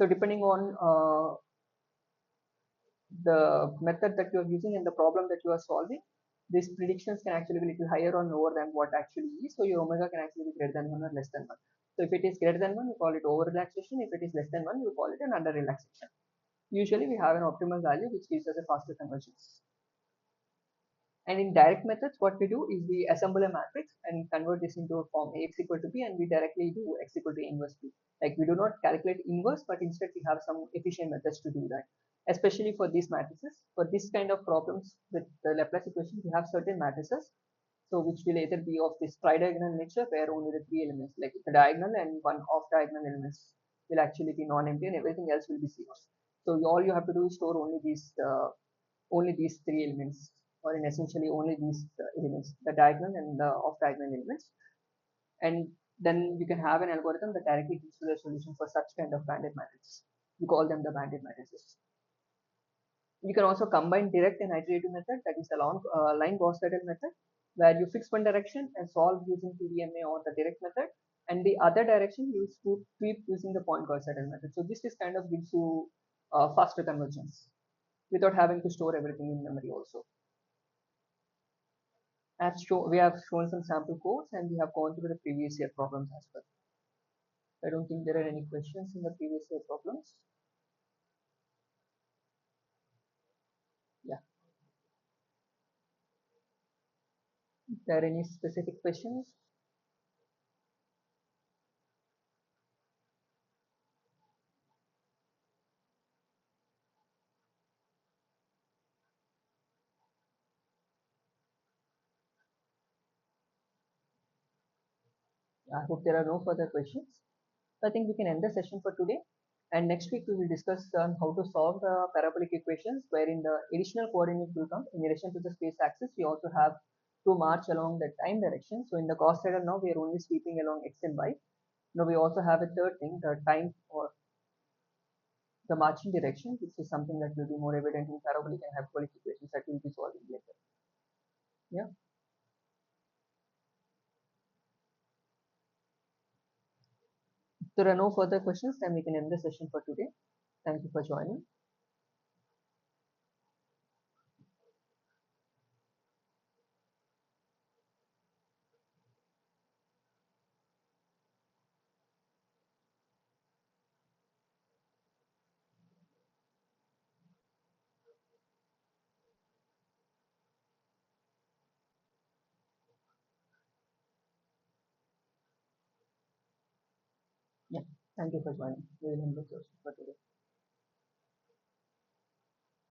So depending on the method that you are using and the problem that you are solving, these predictions can actually be little higher or lower than what actually is. So your omega can actually be greater than 1 or less than 1. So if it is greater than 1, you call it over relaxation. If it is less than 1, you call it an under relaxation. Usually we have an optimal value which gives us a faster convergence. And in direct methods, what we do is we assemble a matrix and convert this into a form Ax equal to B, and we directly do x equal to inverse B. Like we do not calculate inverse, but instead we have some efficient methods to do that. Especially for these matrices, for this kind of problems with the Laplace equation, we have certain matrices, so which will either be of this tridiagonal nature, where only the three elements, like the diagonal and one off diagonal elements, will actually be non-empty, and everything else will be zeros. So all you have to do is store only these three elements, or in essentially only these elements, the diagonal and the off diagonal elements, and then you can have an algorithm that directly gives you the solution for such kind of banded matrices. We call them the banded matrices. You can also combine direct and iterative method, that is the line Gauss-Seidel method, where you fix one direction and solve using PDMA or the direct method, and the other direction you sweep using the point Gauss-Seidel method. So this is kind of gives you faster convergence without having to store everything in memory also. We have shown some sample codes, and we have gone through the previous year problems as well. I don't think there are any questions in the previous year problems. Yeah. If there are any specific questions? I hope there are no further questions. I think we can end the session for today. And next week we will discuss on how to solve the parabolic equations, wherein the additional coordinate will come in addition to the space axis. We also have to march along the time direction. So in the Gauss setup now we are only sweeping along x and y. Now we also have a third thing, the time or the marching direction, which is something that will be more evident in parabolic and hyperbolic equations that we'll be solving later. Yeah. If there are no further questions, then we can end the session for today. Thank you for joining. Yeah. Thank you for joining. We will end the session for today.